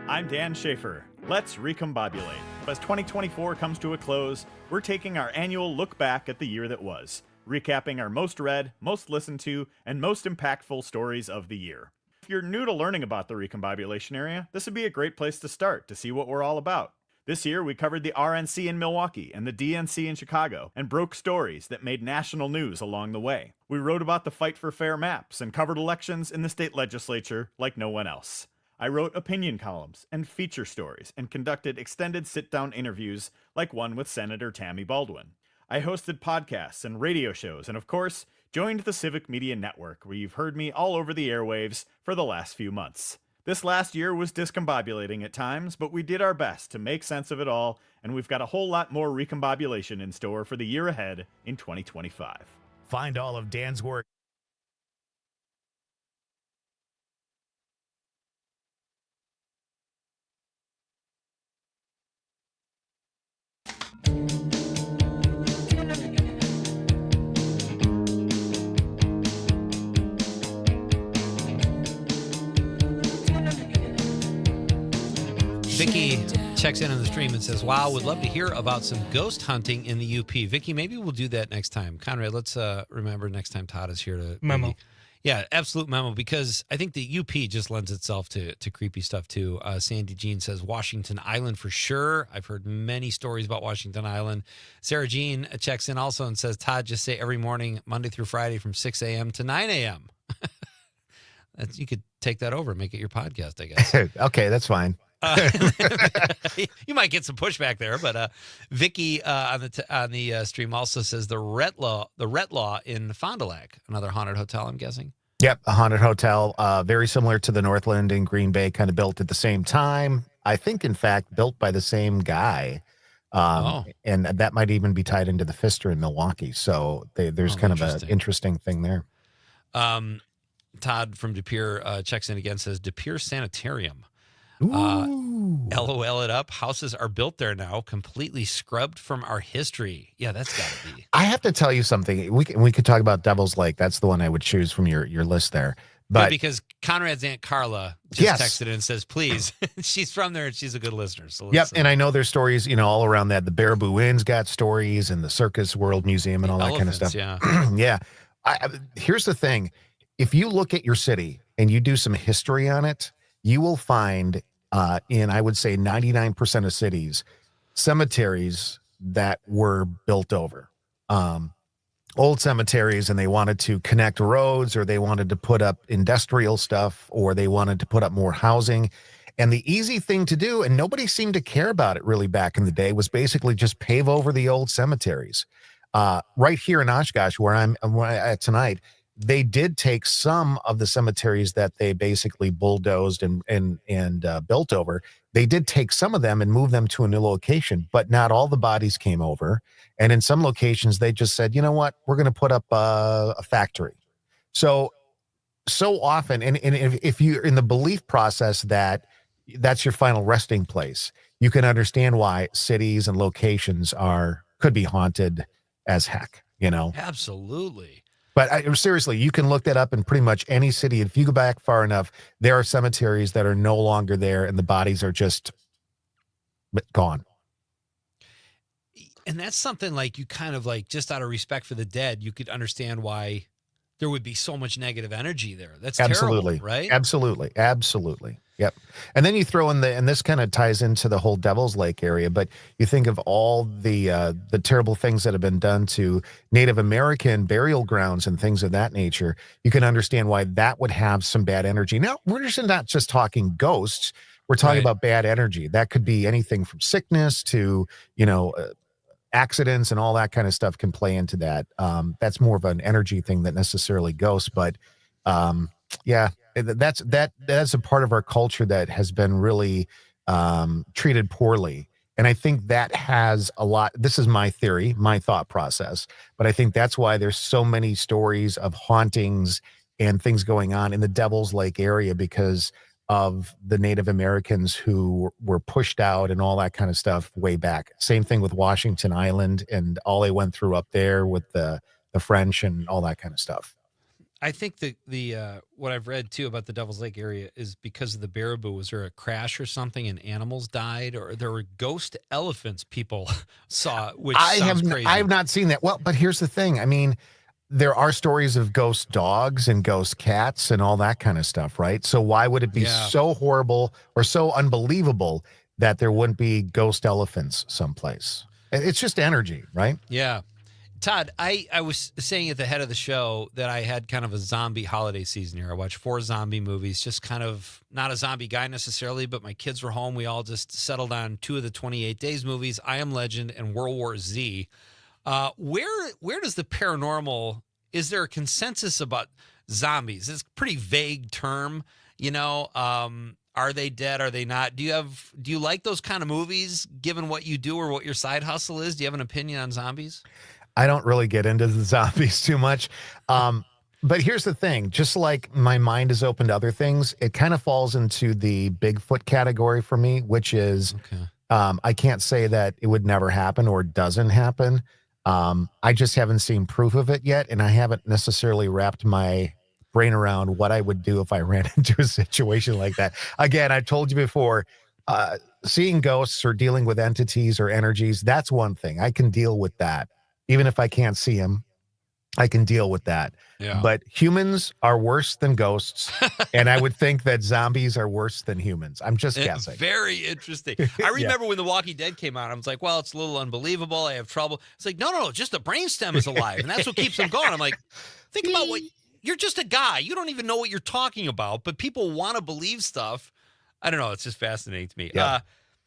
I'm Dan Schaefer. Let's recombobulate. As 2024 comes to a close, we're taking our annual look back at the year that was, recapping our most read, most listened to, and most impactful stories of the year. If you're new to learning about the recombobulation area, this would be a great place to start to see what we're all about. This year, we covered the RNC in Milwaukee and the DNC in Chicago and broke stories that made national news along the way. We wrote about the fight for fair maps and covered elections in the state legislature like no one else. I wrote opinion columns and feature stories and conducted extended sit-down interviews like one with Senator Tammy Baldwin. I hosted podcasts and radio shows and, of course, joined the Civic Media Network, where you've heard me all over the airwaves for the last few months. This last year was discombobulating at times, but we did our best to make sense of it all, and we've got a whole lot more recombobulation in store for the year ahead in 2025. Find all of Dan's work. Vicky checks in on the stream and says, wow, would love to hear about some ghost hunting in the UP. Vicky, maybe we'll do that next time. Conrad, let's remember next time Todd is here to... Memo. Yeah, absolute memo, because I think the UP just lends itself to creepy stuff too. Sandy Jean says Washington Island for sure. I've heard many stories about Washington Island. Sarah Jean checks in also and says, Todd, just say every morning, Monday through Friday from 6 a.m. to 9 a.m. You could take that over and make it your podcast, I guess. Okay, that's fine. You might get some pushback there, but Vicky on the stream also says the Retlaw in Fond du Lac, another haunted hotel, I'm guessing. Yep, a haunted hotel, very similar to the Northland in Green Bay, kind of built at the same time. I think, in fact, built by the same guy. And that might even be tied into the Pfister in Milwaukee. So there's kind of an interesting thing there. Todd from De Pere checks in again, says De Pere Sanitarium. LOL it up. Houses are built there now, completely scrubbed from our history. Yeah, that's got to be. I have to tell you something. We could talk about Devil's Lake. That's the one I would choose from your list there. But yeah, because Conrad's Aunt Carla just texted in and says, please. She's from there and she's a good listener. So yep, and I know there's stories, all around that. The Baraboo Inn's got stories, and the Circus World Museum and all that kind of stuff. Yeah. Yeah. Here's the thing. If you look at your city and you do some history on it, you will find in, I would say, 99% of cities, cemeteries that were built over. Old cemeteries, and they wanted to connect roads, or they wanted to put up industrial stuff, or they wanted to put up more housing. And the easy thing to do, and nobody seemed to care about it really back in the day, was basically just pave over the old cemeteries. Right here in Oshkosh, where I'm at tonight, they did take some of the cemeteries that they basically bulldozed and built over. They did take some of them and move them to a new location, but not all the bodies came over. And in some locations, they just said, you know what, we're going to put up a factory. So often, and if you're in the belief process that that's your final resting place, you can understand why cities and locations could be haunted as heck, Absolutely. But seriously, you can look that up in pretty much any city. If you go back far enough, there are cemeteries that are no longer there, and the bodies are just gone. And that's something like you kind of like, just out of respect for the dead, you could understand why there would be so much negative energy there. That's Absolutely. terrible, right? Absolutely. Yep. And then you throw in and this kind of ties into the whole Devil's Lake area, but you think of all the terrible things that have been done to Native American burial grounds and things of that nature. You can understand why that would have some bad energy. Now, we're just not just talking ghosts. We're talking about bad energy. That could be anything from sickness to, accidents, and all that kind of stuff can play into that. That's more of an energy thing than necessarily ghosts, but yeah, that's a part of our culture that has been really treated poorly. And I think that has a lot. This is my theory, my thought process, but I think that's why there's so many stories of hauntings and things going on in the Devil's Lake area, because of the Native Americans who were pushed out and all that kind of stuff way back. Same thing with Washington Island and all they went through up there with the French and all that kind of stuff. I think the what I've read too about the Devil's Lake area is because of the Baraboo. Was there a crash or something and animals died, or there were ghost elephants people saw? Which I crazy. have not seen that. Well, but here's the thing. I mean, there are stories of ghost dogs and ghost cats and all that kind of stuff, right? So why would it be so horrible or so unbelievable that there wouldn't be ghost elephants someplace? It's just energy, right? Yeah. Todd, I was saying at the head of the show that I had kind of a zombie holiday season here. I watched 4 zombie movies, just kind of not a zombie guy necessarily, but my kids were home. We all just settled on 2 of the 28 Days movies, I Am Legend and World War Z. Where does the paranormal, is there a consensus about zombies? It's a pretty vague term, are they dead? Are they not? Do you like those kind of movies given what you do or what your side hustle is? Do you have an opinion on zombies? I don't really get into the zombies too much. But here's the thing, just like my mind is open to other things, it kind of falls into the Bigfoot category for me, which is, I can't say that it would never happen or doesn't happen. I just haven't seen proof of it yet, and I haven't necessarily wrapped my brain around what I would do if I ran into a situation like that. Again, I told you before, seeing ghosts or dealing with entities or energies, that's one thing. I can deal with that, even if I can't see them. I can deal with that. Yeah. But humans are worse than ghosts. And I would think that zombies are worse than humans. I'm just guessing. Very interesting. I remember when The Walking Dead came out, I was like, well, it's a little unbelievable. I have trouble. It's like, no, just the brainstem is alive. And that's what keeps them going. I'm like, think about what you're just a guy. You don't even know what you're talking about, but people want to believe stuff. I don't know. It's just fascinating to me. Yeah.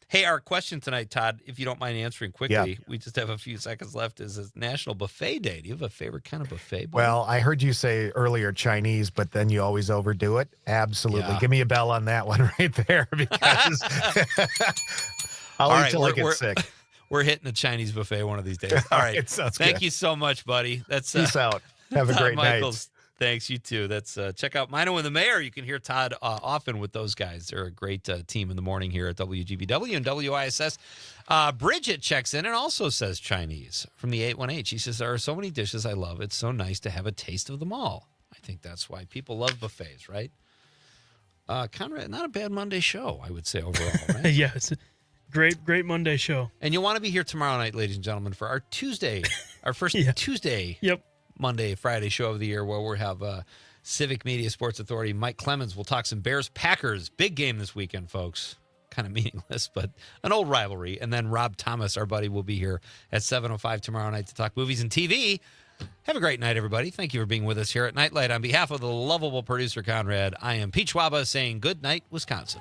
Hey, our question tonight, Todd, if you don't mind answering quickly, we just have a few seconds left, is National Buffet Day. Do you have a favorite kind of buffet? Buddy? Well, I heard you say earlier Chinese, but then you always overdo it. Absolutely. Yeah. Give me a bell on that one right there because I'll eat till I get sick. We're hitting a Chinese buffet one of these days. All right. Thank you so much, buddy. That's Peace out. Have a Todd great Michaels. night. Thanks, you too. That's check out Mino and the Mayor. You can hear Todd often with those guys. They're a great team in the morning here at WGBW and WISS. Bridget checks in and also says Chinese from the 818. She says, there are so many dishes I love. It's so nice to have a taste of them all. I think that's why people love buffets, right? Conrad, not a bad Monday show, I would say, overall, right? Yeah, it's a great Monday show. And you'll want to be here tomorrow night, ladies and gentlemen, for our Tuesday, our first Tuesday. Yep. Monday, Friday show of the year where we'll have Civic Media Sports Authority. Mike Clemens will talk some Bears-Packers. Big game this weekend, folks. Kind of meaningless, but an old rivalry. And then Rob Thomas, our buddy, will be here at 7:05 tomorrow night to talk movies and TV. Have a great night, everybody. Thank you for being with us here at Nightlight. On behalf of the lovable producer, Conrad, I am Pete Schwaba saying good night, Wisconsin.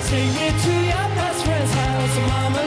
Take me to your best friend's house, mama.